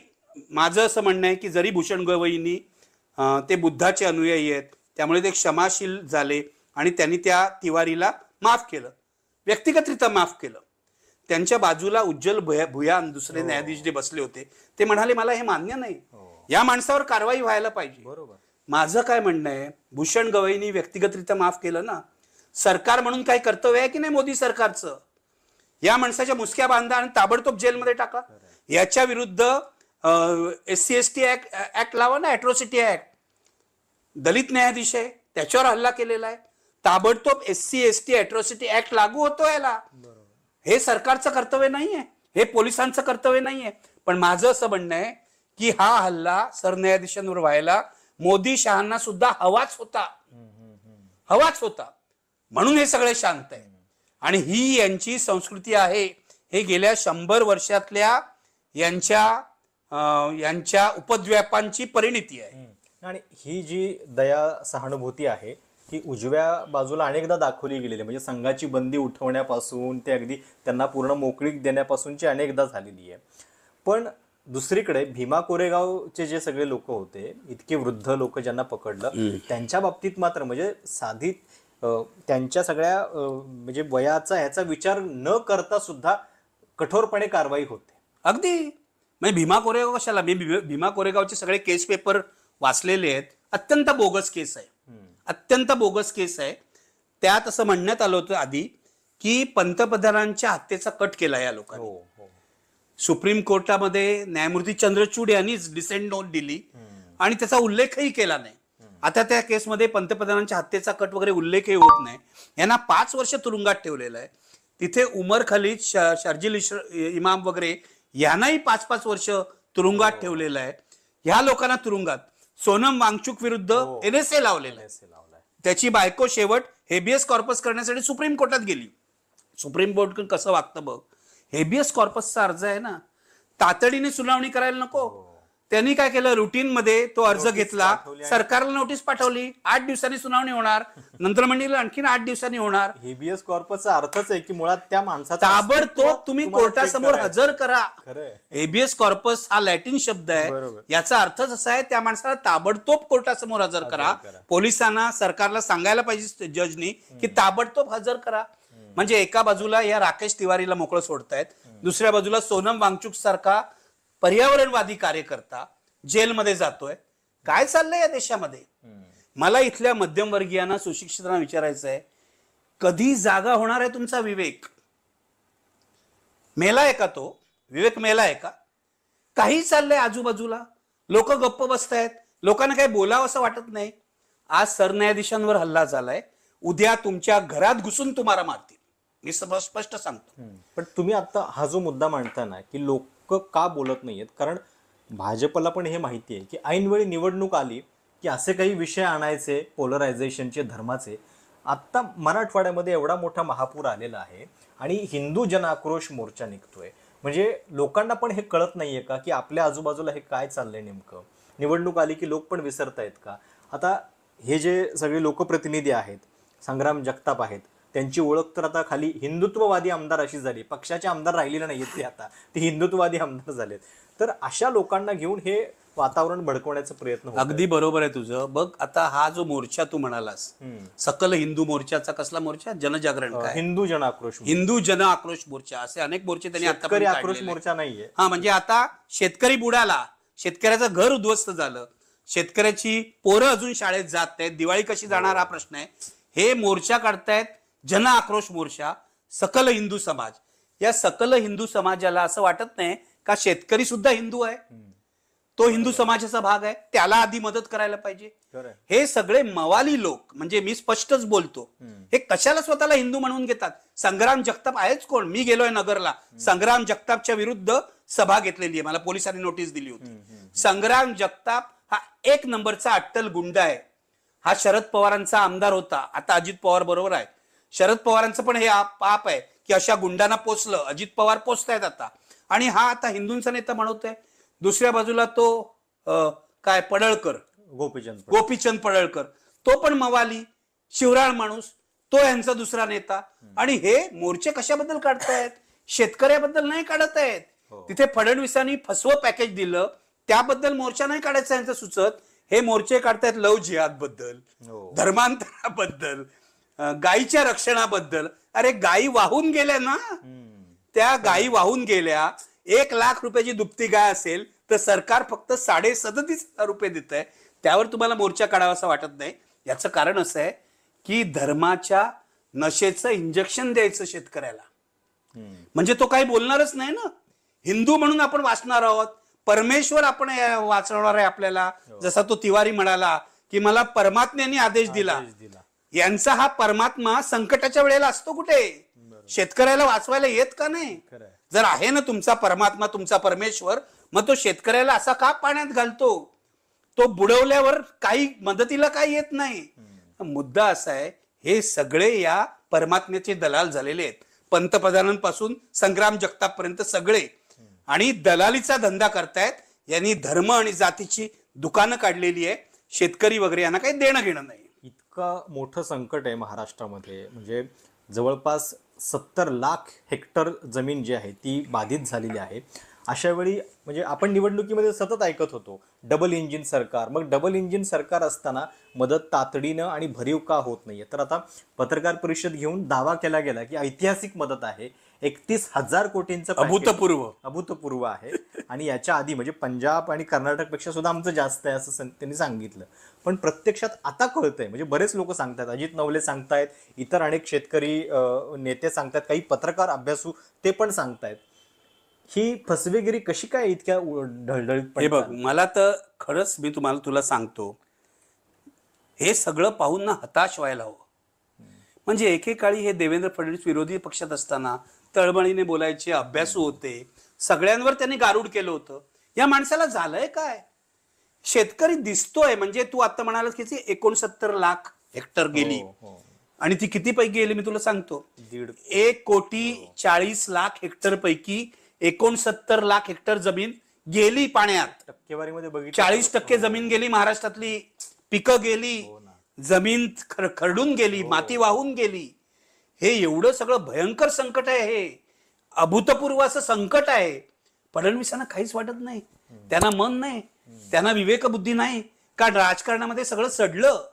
माझं असं म्हणणं आहे की जरी भूषण गवईंनी ते बुद्धाचे अनुयायी आहेत त्यामुळे ते क्षमाशील झाले आणि त्यांनी त्या तिवारीला माफ केलं, व्यक्तिगतरित्या माफ केलं. त्यांच्या बाजूला उज्ज्वल भुयान दुसरे न्यायाधीश जे बसले होते ते म्हणाले मला हे मान्य नाही, या माणसावर कारवाई व्हायला पाहिजे. बरोबर. माझं काय म्हणणं आहे, भूषण गवईंनी व्यक्तिगतरित्या माफ केलं ना, सरकार म्हणून काही कर्तव्य आहे की नाही मोदी सरकारचं? या माणसाच्या मुसक्या बांधा आणि ताबडतोब जेलमध्ये टाका. याच्या विरुद्ध SC/ST ऍक्ट लावा ना, अॅट्रॉसिटी ऍक्ट. दलित न्यायाधीश आहे, त्याच्यावर हल्ला केलेला आहे, ताबडतोब SC/ST अॅट्रॉसिटी ऍक्ट लागू होतो याला. हे सरकारचं कर्तव्य नाहीये, हे पोलिसांचं कर्तव्य नाहीये. पण माझं असं म्हणणं आहे की हा हल्ला सरन्यायाधीशांवर व्हायला मोदी शहांना सुद्धा हवाच होता. म्हणून हे सगळे शांत आहे. आणि ही यांची संस्कृती आहे. हे गेल्या 100 वर्षातल्या यांच्या उपद्व्यापांची परिणिती आहे. आणि ही जी दया सहानुभूती आहे ही उजव्या बाजूला अनेकदा दाखवली गेलेली, म्हणजे संघाची बंदी उठवण्यापासून ते अगदी त्यांना पूर्ण मोकळीक देण्यापासूनची अनेकदा झालेली आहे. पण दुसरीकडे भीमा कोरेगावचे जे सगळे लोक होते, इतके वृद्ध लोक ज्यांना पकडलं, त्यांच्या बाबतीत मात्र म्हणजे साधी त्यांच्या सगळ्या म्हणजे वयाचा ह्याचा विचार न करता सुद्धा कठोरपणे कारवाई होते. अगदी. म्हणजे भीमा कोरेगाव कशाला, मी भीमा कोरेगावचे सगळे केस पेपर वाचलेले आहेत. अत्यंत बोगस केस आहे, अत्यंत बोगस केस आहे. त्यात असं म्हणण्यात आलं होतं आधी की पंतप्रधानांच्या हत्येचा कट केला या लोकांनी. सुप्रीम कोर्टामध्ये न्यायमूर्ती चंद्रचूड यांनीच डिसेंट नोट दिली आणि त्याचा उल्लेखही केला नाही. आता त्या केसमध्ये पंतप्रधानांच्या हत्येचा कट वगैरे उल्लेखही होत नाही. यांना 5 वर्ष तुरुंगात ठेवलेलं आहे. तिथे उमर खालिद, शर्जील इमाम वगैरे यांनाही 5-5 वर्ष तुरुंगात ठेवलेलं आहे. ह्या लोकांना तुरुंगात सोनम वांगचुक विरुद्ध NSA लावलेला आहे. त्याची बायको शेवट हेबियस कॉर्पस करण्यासाठी सुप्रीम कोर्टात गेली. सुप्रीम कोर्ट कसं वागतं बघ. हेबियस कॉर्पसचा अर्ज आहे ना, तातडीने सुनावणी करायला नको. त्यांनी काय केलं, रुटीन मध्ये तो अर्ज घेतला, सरकारला नोटीस पाठवली, 8 दिवसांनी सुनावणी होणार, नंतर म्हणले आणखीन 8 दिवसांनी होणार. हेबियस कॉर्पसचा अर्थच आहे की मुळात त्या माणसाचा ताबडतोब तुम्ही कोर्टासमोर हजर करा. हेबियस कॉर्पस हा लॅटिन शब्द आहे, याचा अर्थच असा आहे त्या माणसाला ताबडतोब कोर्टासमोर हजर करा. पोलिसांना, सरकारला सांगायला पाहिजे जजनी की ताबडतोब हजर करा. म्हणजे एका बाजूला या राकेश तिवारीला मोकळं सोडतायत, दुसऱ्या बाजूला सोनम वांगचुक सारखा पर्यावरणवादी कार्यकर्ता जेलमध्ये जातोय. काय चाललंय या देशामध्ये? मला इथल्या मध्यमवर्गीयांना, सुशिक्षितांना विचारायचं आहे, कधी जागा होणार आहे तुमचा विवेक? मेलाय का तो विवेक? मेलाय का? काही चाललंय आजूबाजूला, लोक गप्प बसतायत, लोकांना काही बोलावं असं वाटत नाही. आज सरन्यायाधीशांवर हल्ला झालाय, उद्या तुमच्या घरात घुसून तुम्हाला मारतील. मी स्पष्ट सांगतो. पण तुम्ही आता हा जो मुद्दा मांडता ना की लोक का बोलत नाहीयेत, कारण भाजपला पण हे माहिती आहे की ऐनवेळी निवडणूक आली की असे काही विषय आणायचे पोलरायझेशनचे, धर्माचे. आत्ता मराठवाड्यामध्ये एवढा मोठा महापूर आलेला आहे आणि हिंदू जन आक्रोश मोर्चा निघतोय. म्हणजे लोकांना पण हे कळत नाहीये का की आपल्या आजूबाजूला हे काय चाललंय नेमकं? निवडणूक आली की लोक पण विसरतायत का? आता हे जे सगळे लोकप्रतिनिधी आहेत, संग्राम जगताप आहेत, त्यांची ओळख तर आता खाली हिंदुत्ववादी आमदार अशी झाली. पक्षाचे आमदार राहिलेले नाहीत ते, आता ते हिंदुत्ववादी आमदार झालेत. तर अशा लोकांना घेऊन हे वातावरण भडकवण्याचा प्रयत्न होतो. अगदी बरोबर आहे तुझं. बघ आता हा जो मोर्चा तू म्हणालास, सकल हिंदू मोर्चाचा कसला मोर्चा? जनजागरण काय? हिंदू जन आक्रोश, हिंदू जन आक्रोश मोर्चा, असे अनेक मोर्चे त्यांनी आता आक्रोश मोर्चा नाहीये. हा, म्हणजे आता शेतकरी बुडाला, शेतकऱ्याचं घर उद्ध्वस्त झालं, शेतकऱ्याची पोरं अजून शाळेत जात नाहीत, दिवाळी कशी जाणार हा प्रश्न आहे. हे मोर्चा काढतायत जन आक्रोश मोर्चा, सकल हिंदू समाज. या सकल हिंदू समाजाला असं वाटत नाही का शेतकरी सुद्धा हिंदू आहे, तो हिंदू समाजाचा भाग आहे, त्याला आधी मदत करायला पाहिजे. हे सगळे मवाली लोक, म्हणजे मी स्पष्टच बोलतो, हे कशाला स्वतःला हिंदू म्हणून घेतात. संग्राम जगताप आहेच कोण. मी गेलोय नगरला, संग्राम जगतापच्या विरुद्ध सभा घेतलेली आहे, मला पोलिसांनी नोटीस दिली होती. संग्राम जगताप हा एक नंबरचा अट्टल गुंड आहे. हा शरद पवारांचा आमदार होता, आता अजित पवार बरोबर आहे. शरद पवारांचं पण हे पाप आहे की अशा गुंडांना पोचलं. अजित पवार पोचतायत आता, आणि हा आता हिंदूंचा नेता म्हणतोय. दुसऱ्या बाजूला तो काय पडळकर, गोपीचंद पडळकर, तो पण मवाली शिवराळ माणूस, तो यांचा दुसरा नेता. आणि हे मोर्चे कशाबद्दल काढतायत? शेतकऱ्याबद्दल नाही काढत आहेत. तिथे फडणवीसांनी फसवं पॅकेज दिलं त्याबद्दल मोर्चा नाही काढायचा यांचं सुचत. हे मोर्चे काढतायत लव जिहाद बद्दल, धर्मांतराबद्दल, गायीच्या रक्षणाबद्दल. अरे गायी वाहून गेल्या ना, त्या गायी वाहून गेल्या. 1 लाख रुपयाची दुभती गाय असेल तर सरकार फक्त 37,500 रुपये देत आहे. त्यावर तुम्हाला मोर्चा काढावासा वाटत नाही. याचं कारण असं आहे की धर्माच्या नशेचं इंजेक्शन द्यायचं शेतकऱ्याला, म्हणजे तो काही बोलणारच नाही ना. हिंदू म्हणून आपण वाचणार आहोत, परमेश्वर आपण वाचवणार आहे आपल्याला. जसा तो तिवारी म्हणाला की मला परमात्म्याने आदेश दिला. यांचा हा परमात्मा संकटाच्या वेळेला असतो कुठे? शेतकऱ्याला वाचवायला येत का नाही? जर आहे ना तुमचा परमात्मा, तुमचा परमेश्वर, मग तो शेतकऱ्याला असा का पाण्यात घालतो? तो बुडवल्यावर काही मदतीला काही येत नाही. मुद्दा असा आहे, हे सगळे या परमात्म्याचे दलाल झालेले आहेत, पंतप्रधानांपासून संग्राम जगताप पर्यंत सगळे. आणि दलालीचा धंदा करतायत. यांनी धर्म आणि जातीची दुकानं काढलेली आहे. शेतकरी वगैरे यांना काही देणं घेणं नाही. इतकं मोठं संकट आहे महाराष्ट्रामध्ये, म्हणजे जवळपास 70 लाख हेक्टर जमीन जी आहे ती बाधित झालेली आहे. अशा वेळी म्हणजे आपण निवडणुकीमध्ये सतत ऐकत होतो डबल इंजिन सरकार. मग डबल इंजिन सरकार असताना मदत तातडीनं आणि भरीव का होत नाहीये? तर आता पत्रकार परिषद घेऊन दावा केला गेला की ऐतिहासिक मदत आहे, 31,000 कोटींचं अभूतपूर्व आहे. आणि याच्या आधी म्हणजे पंजाब आणि कर्नाटक पेक्षा सुद्धा आमचं जास्त आहे असं त्यांनी सांगितलं. पण प्रत्यक्षात आता कळतंय, म्हणजे बरेच लोक सांगतात, अजित नवले सांगतायत, इतर अनेक शेतकरी नेते सांगतात, काही पत्रकार अभ्यासू ते पण सांगतायत. ही फसवेगिरी कशी काय इतक्या ढळढळीत? हे बघ, मला तर खरंच मी तुला सांगतो, हे सगळं पाहून ना हताश व्हायला हवं. म्हणजे एकेकाळी हे देवेंद्र फडणवीस विरोधी पक्षात असताना तळमळीने बोलायचे, अभ्यासू होते, सगळ्यांवर त्यांनी गारुड केलं होतं. या माणसाला झालंय काय? शेतकरी दिसतोय, म्हणजे तू आता म्हणालास की 69 लाख हेक्टर गेली. आणि ती किती पैकी गेली मी तुला सांगतो. 1,40,40,00,000 हेक्टर पैकी 69 लाख हेक्टर जमीन गेली पाण्यात. टक्केवारीमध्ये बघितलं 40% जमीन गेली. महाराष्ट्रातली पिकं गेली, जमीन खरडून गेली, माती वाहून गेली. हे एवढं सगळं भयंकर संकट आहे. हे अभूतपूर्व असं संकट आहे. फडणवीसांना काहीच वाटत नाही, त्यांना मन नाही, त्यांना विवेकबुद्धी नाही, कारण राजकारणामध्ये सगळं सडलं.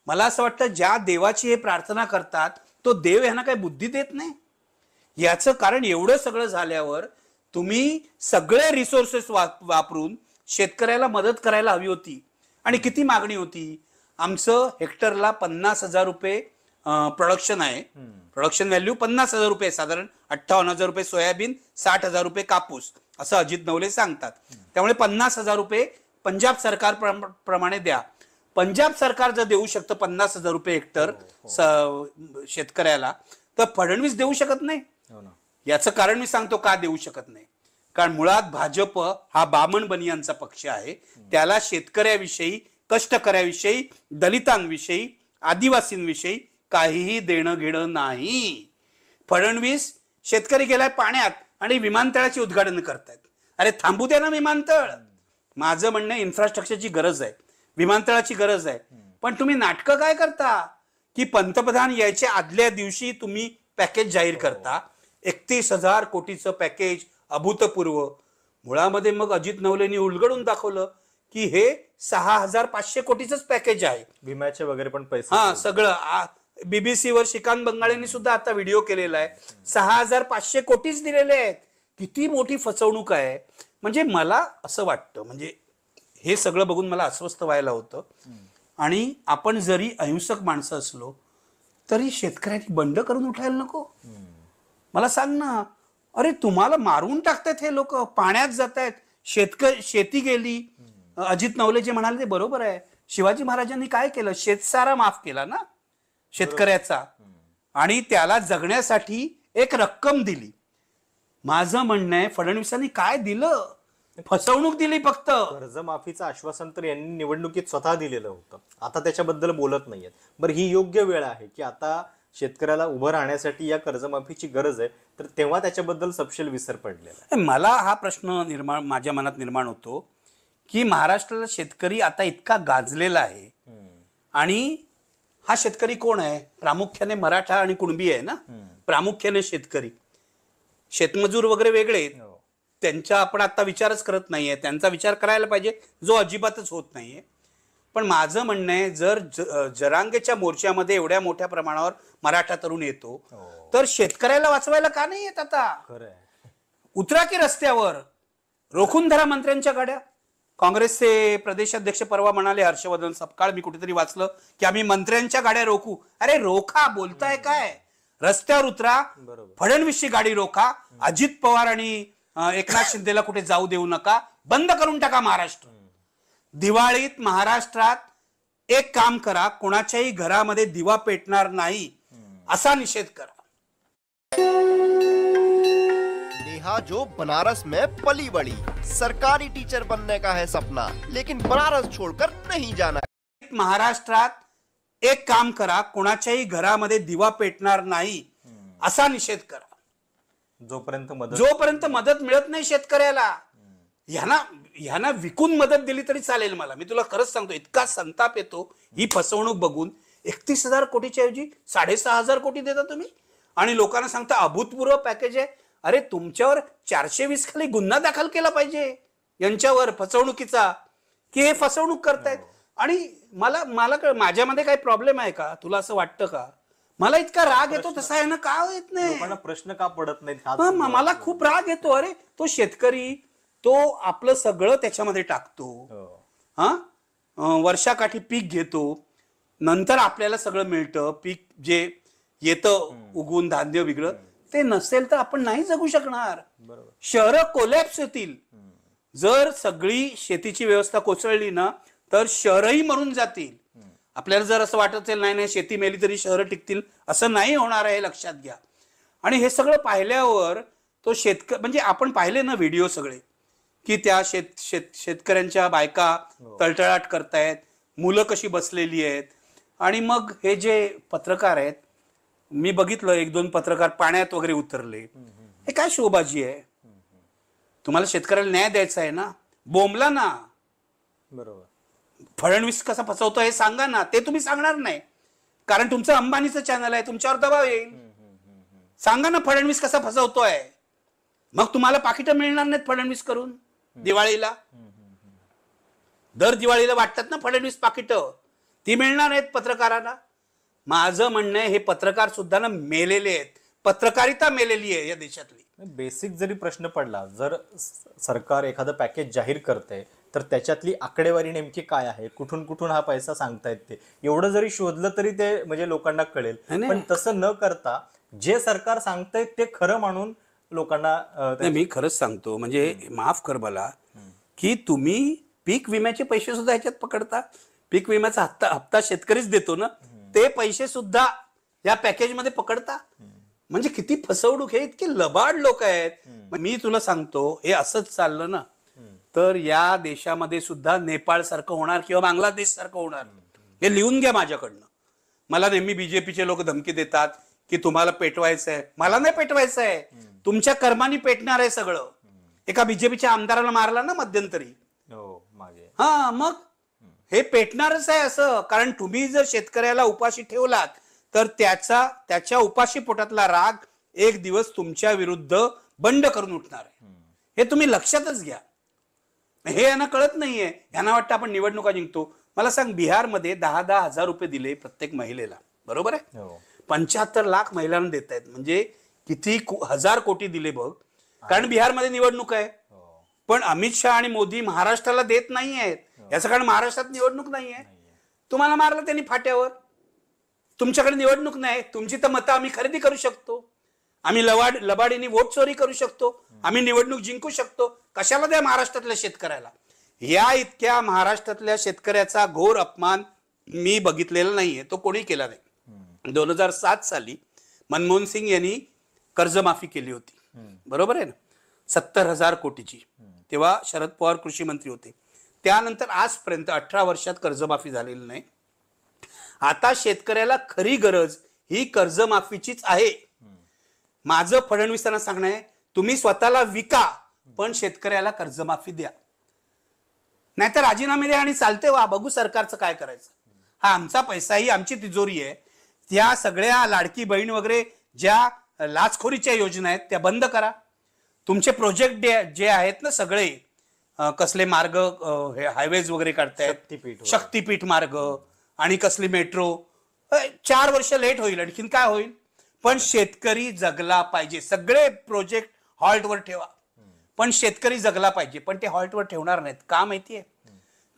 मला असं वाटतं ज्या देवाची हे प्रार्थना करतात तो देव यांना काही बुद्धी देत नाही. याचं कारण एवढं सगळं झाल्यावर तुम्ही सगळे रिसोर्सेस वापरून शेतकऱ्याला मदत करायला हवी होती. आणि किती मागणी होती? आमचं हेक्टरला 50,000 रुपये प्रोडक्शन आहे. प्रोडक्शन व्हॅल्यू 50,000 रुपये, साधारण 58,000 रुपये सोयाबीन, 60,000 रुपये कापूस, असं अजित नवले सांगतात. त्यामुळे 50,000 रुपये पंजाब सरकार प्रमाणे द्या. पंजाब सरकार जर देऊ शकतं 50,000 रुपये हेक्टर शेतकऱ्याला, तर फडणवीस देऊ शकत नाही. याचं कारण मी सांगतो का देऊ शकत नाही. कारण मुळात भाजप हा बामण बनियांचा पक्ष आहे. त्याला शेतकऱ्याविषयी, कष्टकऱ्याविषयी, दलितांविषयी, आदिवासींविषयी काहीही देणं घेणं नाही. फडणवीस शेतकरी गेलाय पाण्यात आणि विमानतळाची उद्घाटन करतायत. अरे थांबू द्या ना विमानतळ. माझं म्हणणं इन्फ्रास्ट्रक्चरची गरज आहे, विमानतळाची गरज आहे, पण तुम्ही नाटकं काय करता की पंतप्रधान यायच्या आदल्या दिवशी तुम्ही पॅकेज जाहीर करता. 31,000 कोटीचं पॅकेज अभूतपूर्व. मुळामध्ये मग अजित नवलेंनी उलगडून दाखवलं की हे 6,500 कोटीचंच पॅकेज आहे. विम्याचे वगैरे पण पैसे, हा सगळं. बीबीसीवर श्रीकांत बंगाळेंनी सुद्धा आता व्हिडिओ केलेला आहे. 6,500 कोटीच दिलेले आहेत. किती मोठी फसवणूक आहे. म्हणजे मला असं वाटतं, म्हणजे हे सगळं बघून मला अस्वस्थ व्हायला होतं. आणि आपण जरी अहिंसक माणसं असलो तरी शेतकऱ्यांनी बंड करून उठायला नको? मला सांग ना, अरे तुम्हाला मारून टाकतात हे लोक, पाण्यात जात आहेत, शेती गेली. अजित नवले जे म्हणाले ते बरोबर आहे. शिवाजी महाराजांनी काय केलं? शेतसारा माफ केला ना शेतकऱ्याचा, आणि त्याला जगण्यासाठी एक रक्कम दिली. माझं म्हणणं आहे फडणवीसांनी काय दिलं? फसवणूक दिली फक्त. कर्जमाफीचं आश्वासन तर यांनी निवडणुकीत स्वतः दिलेलं होतं, आता त्याच्याबद्दल बोलत नाहीयेत. बरं, ही योग्य वेळ आहे की आता शेतकऱ्याला उभं राहण्यासाठी या कर्जमाफीची गरज आहे, तर तेव्हा त्याच्याबद्दल सपशेल विसर पडलेला आहे. मला हा प्रश्न माझ्या मनात निर्माण होतो की महाराष्ट्राला शेतकरी आता इतका गाजलेला आहे, आणि हा शेतकरी कोण आहे? प्रामुख्याने मराठा आणि कुणबी आहे ना, प्रामुख्याने शेतकरी. शेतमजूर वगैरे वेगळे, त्यांचा आपण आता विचारच करत नाहीये. त्यांचा विचार करायला पाहिजे, जो अजिबातच होत नाहीये. पण माझं म्हणणं आहे, जर जरांगेच्या मोर्चामध्ये एवढ्या मोठ्या प्रमाणावर मराठा तरुण येतो, तर शेतकऱ्याला वाचवायला का नाही येत? आता उतरा की रस्त्यावर, रोखून धरा मंत्र्यांच्या गाड्या. काँग्रेसचे प्रदेशाध्यक्ष परवा म्हणाले, हर्षवर्धन सपकाळ, मी कुठेतरी वाचलं की आम्ही मंत्र्यांच्या गाड्या रोखू. अरे रोखा, बोलताय काय? रस्त्यावर उतरा, फडणवीसची गाडी रोखा, अजित पवार आणि एकनाथ शिंदेला कुठे जाऊ देऊ नका, बंद करून टाका महाराष्ट्र. दिवाळीत महाराष्ट्रात एक काम करा, कोणाच्याही घरामध्ये दिवा पेटणार नाही असा निषेध करा. नेहा जो बनारस में पली बड़ी, सरकारी टीचर बनने का है सपना, लेकिन बनारस छोड़कर नहीं जाना. महाराष्ट्रात एक काम करा, कोणाच्याही घरामध्ये दिवा पेटणार नाही असा निषेध करा. जोपर्यंत मदत मिळत नाही शेतकऱ्याला, ह्यांना विकून मदत दिली तरी चालेल. मी तुला खरंच सांगतो, इतका संताप येतो ही फसवणूक बघून. 31,000 कोटीच्या ऐवजी 6,500 कोटी देता तुम्ही, आणि लोकांना सांगता अभूतपूर्व पॅकेज आहे. अरे तुमच्यावर 420 खाली गुन्हा दाखल केला पाहिजे यांच्यावर फसवणुकीचा, की हे फसवणूक करतायत. आणि मला माझ्यामध्ये काही प्रॉब्लेम आहे का? तुला असं वाटतं का? मला इतका राग येतो तसा आहे ना, का येत नाही? प्रश्न का पडत नाही? मला खूप राग येतो. अरे तो शेतकरी, तो आपलं सगळं त्याच्यामध्ये टाकतो, वर्षाकाठी पीक घेतो, नंतर आपल्याला सगळं मिळतं. पीक जे येतं उगवून, धान्य वेगळं, ते नसेल तर आपण नाही जगू शकणार. शहरं कोलॅप्स होतील. जर सगळी शेतीची व्यवस्था कोसळली ना, तर शहरही मरून जातील. आपल्याला जर असं वाटत असेल नाही शेती मेली तरी शहरं टिकतील, असं नाही होणार आहे, लक्षात घ्या. आणि हे सगळं पाहिल्यावर तो म्हणजे आपण पाहिले ना व्हिडिओ सगळे, की त्या शेतकऱ्यांच्या बायका तळतळाट करतायत, मुलं कशी बसलेली आहेत. आणि मग हे जे पत्रकार आहेत, मी बघितलं 1-2 पत्रकार पाण्यात वगैरे उतरले. हे काय शोबाजी आहे? तुम्हाला शेतकऱ्याला न्याय द्यायचा आहे ना, बोंबला ना. बरोबर. फडणवीस कसा फसवतो हे सांगा ना. ते तुम्ही सांगणार नाही, कारण तुमचं अंबानीचं चॅनल आहे, तुमच्यावर दबाव येईल. सांगा ना फडणवीस कसा फसवतोय. मग तुम्हाला पाकिटं मिळणार नाहीत फडणवीस करून दिवाळीला. दर दिवाळीला वाटतात ना फडणवीस पाकिटं, ती मिळणार नाहीत पत्रकारांना. माझं म्हणणं आहे, हे पत्रकार सुद्धा ना मेलेले आहेत, पत्रकारिता मेलेली आहे या देशातली. बेसिक जरी प्रश्न पडला, जर सरकार एखादं पॅकेज जाहीर करते तर त्याच्यातली आकडेवारी नेमकी काय आहे, कुठून कुठून हा पैसा सांगतायत ते एवढं जरी शोधलं तरी ते म्हणजे लोकांना कळेल. पण तसं न करता जे सरकार सांगतंय ते खरं मानून लोकांना. मी खरंच सांगतो, म्हणजे माफ कर मला, की तुम्ही पीक विम्याचे पैसे सुद्धा ह्याच्यात पकडता. पीक विम्याचा हप्ता शेतकरीच देतो ना, ते पैसे सुद्धा या पॅकेज मध्ये पकडता. म्हणजे किती फसवणूक. हे इतके लबाड लोक आहेत. मी तुला सांगतो, हे असंच चाललं ना तर या देशामध्ये सुद्धा नेपाळ सारखं होणार किंवा बांगलादेश सारखं होणार. हे लिहून घ्या माझ्याकडनं. मला नेहमी बीजेपीचे लोक धमकी देतात की तुम्हाला पेटवायचं आहे. मला नाही पेटवायचं आहे, तुमच्या कर्मानी पेटणार आहे सगळं. एका बीजेपीच्या आमदाराला मारला ना मध्यंतरी, मग हे पेटणारच आहे असं. कारण तुम्ही जर शेतकऱ्याला उपाशी ठेवलात तर त्याच्या उपाशी पोटातला राग एक दिवस तुमच्या विरुद्ध बंड करून उठणार आहे. हे तुम्ही लक्षातच घ्या. हे यांना कळत नाहीये. यांना वाटतं आपण निवडणुका जिंकतो. मला सांग, बिहारमध्ये 10-10 हजार रुपये दिले प्रत्येक महिलेला, बरोबर आहे? 75 लाख महिलांना देत आहेत. म्हणजे किती 1000 कोटी दिले बघ. कारण बिहारमध्ये निवडणूक आहे. पण अमित शहा आणि मोदी महाराष्ट्राला देत नाही आहेत, याचं कारण महाराष्ट्रात निवडणूक नाही आहे. तुम्हाला मारलं त्यांनी फाट्यावर. तुमच्याकडे निवडणूक नाही, तुमची तर मतं आम्ही खरेदी करू शकतो, आम्ही लबाडीने वोट चोरी करू शकतो, आम्ही निवडणूक जिंकू शकतो, कशाला द्या महाराष्ट्रातल्या शेतकऱ्याला. या इतक्या महाराष्ट्रातल्या शेतकऱ्याचा घोर अपमान मी बघितलेला नाहीये, तो कोणी केला नाही. 2007 साली मनमोहन सिंग यांनी कर्जमाफी केली होती, बरोबर आहे ना, 70,000 कोटीची. तेव्हा शरद पवार कृषी मंत्री होते. त्यानंतर आजपर्यंत 18 वर्षात कर्जमाफी झालेली नाही. आता शेतकऱ्याला खरी गरज ही कर्जमाफीचीच आहे. माझं फडणवीसांना सांगणं आहे, तुम्ही स्वतःला विका पण शेतकऱ्याला कर्जमाफी द्या, नाहीतर राजीनामे द्या आणि चालते वा, बघू सरकारचं काय करायचं. हा आमचा पैसा, ही आमची तिजोरी आहे. त्या सगळ्या लाडकी बहीण वगैरे ज्या लाचखोरीच्या योजना आहेत त्या बंद करा. तुमचे प्रोजेक्ट जे आहेत ना सगळे, कसले मार्ग, हायवेज वगैरे काढतायत, शक्तीपीठ मार्ग आणि कसली मेट्रो, 4 वर्ष लेट होईल, आणखीन काय होईल, पण शेतकरी जगला पाहिजे. सगळे प्रोजेक्ट हॉल्टवर ठेवा, पण शेतकरी जगला पाहिजे. पण ते हॉल्टवर ठेवणार नाहीत. का माहितीये?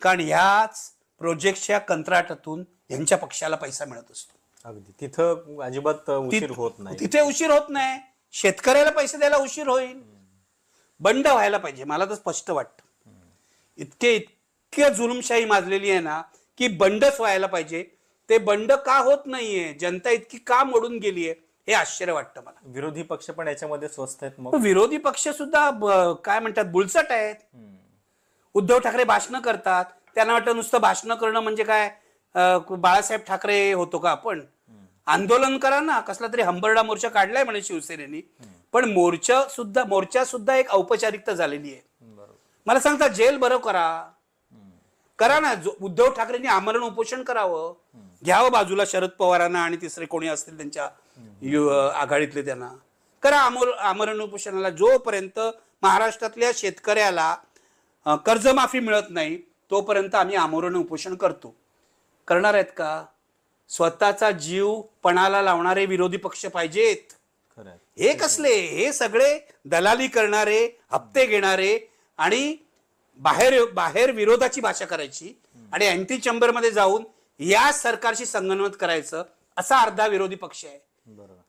कारण ह्याच प्रोजेक्टच्या कंत्राटातून यांच्या पक्षाला पैसा मिळत असतो. अगदी तिथं अजिबात उशीर होत नाही. तिथे उशीर होत नाही, शेतकऱ्याला पैसे द्यायला उशीर होईल. बंड व्हायला पाहिजे, मला तर स्पष्ट वाटतं. इतके जुलुमशाही माजलेली आहे ना की बंडच व्हायला पाहिजे. ते बंड का होत नाहीये, जनता इतकी का मोडून गेलीये, हे आश्चर्य वाटतं मला. विरोधी पक्ष पण याच्यामध्ये स्वस्त आहेत. मग विरोधी पक्ष सुद्धा काय म्हणतात, बुलचट आहेत. उद्धव ठाकरे भाषणं करतात, त्यांना वाटतं नुसतं भाषणं करणं म्हणजे काय, बाळासाहेब ठाकरे होतो का आपण. आंदोलन करा ना, कसला तरी हंबरडा मोर्चा काढलाय म्हणे शिवसेनेनी, पण मोर्चा सुद्धा एक औपचारिकता झालेली आहे. मला सांगता जेल भरो करा ना. उद्धव ठाकरेंनी आमरण उपोषण करावं, घ्यावं बाजूला शरद पवारांना आणि तिसरे कोणी असतील त्यांच्या आघाडीतले, त्यांना करा आमरण उपोषणाला. जोपर्यंत महाराष्ट्रातल्या शेतकऱ्याला कर्जमाफी मिळत नाही तोपर्यंत आम्ही आमरण उपोषण करतो. करणार आहेत का? स्वतःचा जीव पणाला लावणारे विरोधी पक्ष पाहिजेत. हे कसले, हे सगळे दलाली करणारे, हप्ते घेणारे आणि बाहेर विरोधाची भाषा करायची आणि अँटी चेंबर मध्ये जाऊन या सरकारशी संगनमत करायचं, असा अर्धा विरोधी पक्ष आहे.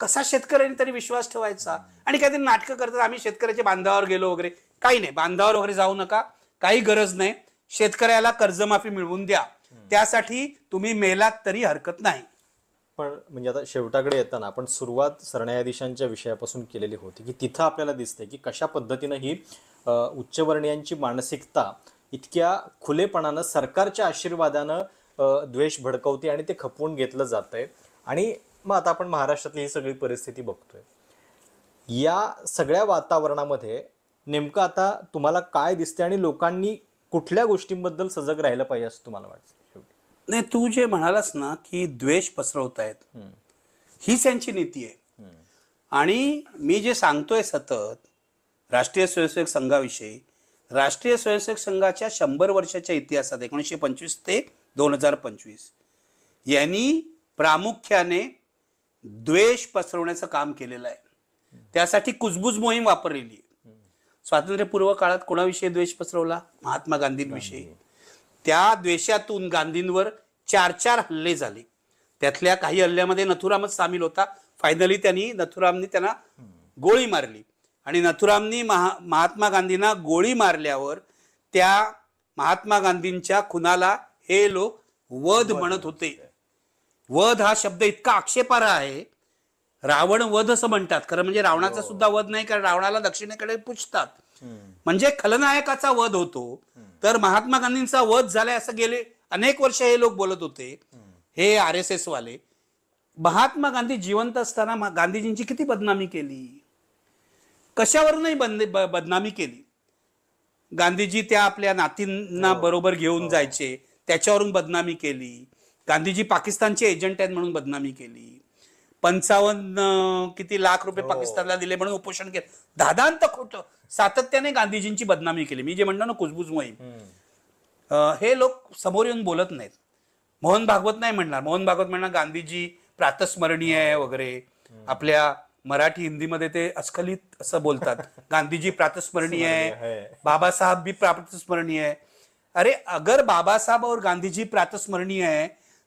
कसा शेतकऱ्यांनी तरी विश्वास ठेवायचा? आणि काहीतरी नाटकं करतात, आम्ही शेतकऱ्याच्या बांधावर गेलो वगैरे. काही नाही, बांधावर वगैरे जाऊ नका, काही गरज नाही. शेतकऱ्याला कर्जमाफी मिळवून द्या, त्यासाठी तुम्ही मेलात तरी हरकत नाही. पण म्हणजे आता शेवटाकडे येताना आपण सुरुवात सरन्यायाधीशांच्या विषयापासून केलेली होती, की तिथं आपल्याला दिसते की कशा पद्धतीनं ही उच्चवर्णीयांची मानसिकता इतक्या खुलेपणानं सरकारच्या आशीर्वादानं द्वेष भडकवते आणि ते खपवून घेतलं जातंय. आणि मग आता आपण महाराष्ट्रातली ही सगळी परिस्थिती बघतोय. या सगळ्या वातावरणामध्ये नेमकं आता तुम्हाला काय दिसते आणि लोकांनी कुठल्या गोष्टींबद्दल सजग राहिलं पाहिजे असं तुम्हाला वाटतं? नाही, तू जे म्हणालास ना की द्वेष पसरवतायत, हीच यांची नीती आहे. आणि मी जे सांगतोय सतत राष्ट्रीय स्वयंसेवक संघाविषयी, राष्ट्रीय स्वयंसेवक संघाच्या 100 वर्षाच्या इतिहासात 1925 ते 2025 यांनी प्रामुख्याने द्वेष पसरवण्याचं काम केलेलं आहे. त्यासाठी कुजबूज मोहीम वापरलेली आहे. स्वातंत्र्यपूर्व काळात कोणाविषयी द्वेष पसरवला? महात्मा गांधींविषयी. त्या द्वेषातून गांधींवर 4 हल्ले झाले. त्यातल्या काही हल्ल्यामध्ये नथुरामच सामील होता. फायनली नथुरामनी त्यांना गोळी मारली आणि नथुरामनी महात्मा गांधींना गोळी मारल्यावर त्या महात्मा गांधींच्या खुनाला हे लोक वध म्हणत होते. वध हा शब्द इतका आक्षेपार्ह आहे. रावण वध असं म्हणतात, खरं म्हणजे रावणाचा सुद्धा वध नाही, कारण रावणाला दक्षिणेकडे पुजतात. म्हणजे खलनायकाचा वध होतो. तर महात्मा गांधींचा वध झालाय असं गेले अनेक वर्ष हे लोक बोलत होते, हे RSS वाले. महात्मा गांधी जिवंत असताना गांधीजींची किती बदनामी केली, कशावरूनही बदनामी केली. गांधीजी त्या आपल्या नातींना बरोबर घेऊन जायचे, त्याच्यावरून बदनामी केली. गांधीजी पाकिस्तानचे एजंट आहेत म्हणून बदनामी केली. 55 किती लाख रुपये पाकिस्तानला दिले म्हणून उपोषण केलं. दादांत खोटं सातत्याने गांधीजींची बदनामी केली. मी जे म्हणतो ना कुजबूज मोहीम, हे लोक समोर येऊन बोलत नाहीत. मोहन भागवत नाही म्हणणार. मोहन भागवत म्हणणार गांधीजी प्रातस्मरणीय आहे वगैरे. आपल्या मराठी हिंदीमध्ये ते अस्खलित असं बोलतात, गांधीजी प्रातस्मरणीय है, बाबा साहब भी प्रातस्मरणीय है. अरे अगर बाबा साहब और गांधीजी प्रातस्मरणीय है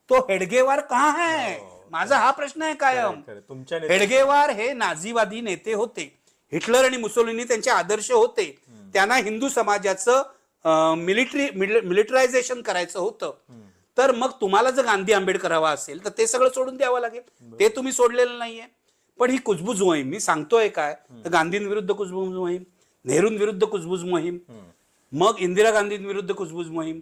तो हेडगेवार कहाँ है? माझा हा प्रश्न आहे कायम. तुमच्या हेडगेवार हे नाझीवादी नेते होते. हिटलर आणि मुसोलिनी त्यांचे आदर्श होते. त्यांना हिंदू समाजाचं मिलिटरायझेशन करायचं होतं. तर मग तुम्हाला जर गांधी आंबेडकर हवा असेल तर ते सगळं सोडून द्यावं लागेल. ते तुम्ही सोडलेलं नाहीये. पण ही कुजबूज मोहीम मी सांगतोय काय, तर गांधींविरुद्ध कुजबूज मोहीम, नेहरूंविरुद्ध कुजबूज मोहीम, मग इंदिरा गांधींविरुद्ध कुजबूज मोहीम,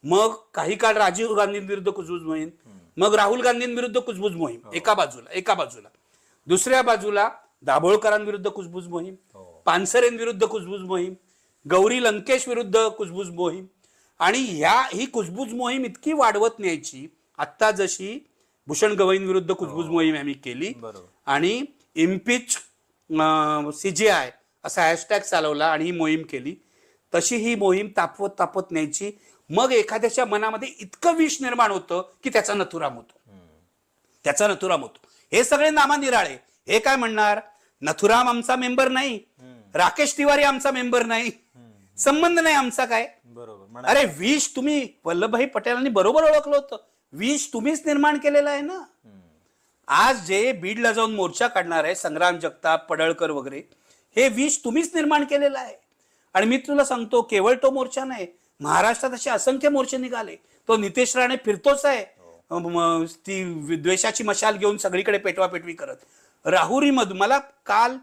मग काही काळ राजीव गांधींविरुद्ध कुजबूज मोहीम, मग राहुल गांधींविरुद्ध कुजबूज मोहीम एका बाजूला. दुसऱ्या बाजूला दाभोळकरांविरुद्ध कुजबूज मोहीम, पानसरेंविरुद्ध कुजबूज मोहीम, गौरी लंकेश विरुद्ध कुजबूज मोहीम. आणि ही कुजबूज मोहीम इतकी वाढवत न्यायची. आत्ता जशी भूषण गवईंविरुद्ध कुजबूज मोहीम आम्ही केली आणि इम्पिच CGI असा हॅशटॅग चालवला आणि ही मोहीम केली, तशी ही मोहीम तापवत न्यायची. मग एखाद्याच्या मनामध्ये इतकं विष निर्माण होतं की त्याचा नथुराम होतो. हे सगळे नामानिराळे. हे काय म्हणणार, नथुराम आमचा मेंबर नाही, राकेश तिवारी आमचा मेंबर नाही, संबंध नाही आमचा काय. बरोबर. अरे विष तुम्ही, वल्लभभाई पटेलांनी बरोबर ओळखलं होतं, विष तुम्हीच निर्माण केलेला आहे ना. आज जे बीडला जाऊन मोर्चा काढणार आहे संग्राम जगताप, पडळकर वगैरे, हे विष तुम्हीच निर्माण केलेलं आहे. आणि मी तुला सांगतो, केवळ तो मोर्चा नाही, महाराष्ट्रात असे असंख्य मोर्चे निघाले. तो नितेश राणे फिरतोच आहे ती द्वेषाची मशाल घेऊन सगळीकडे पेटवापेटवी करत. राहुरीमधून मला काल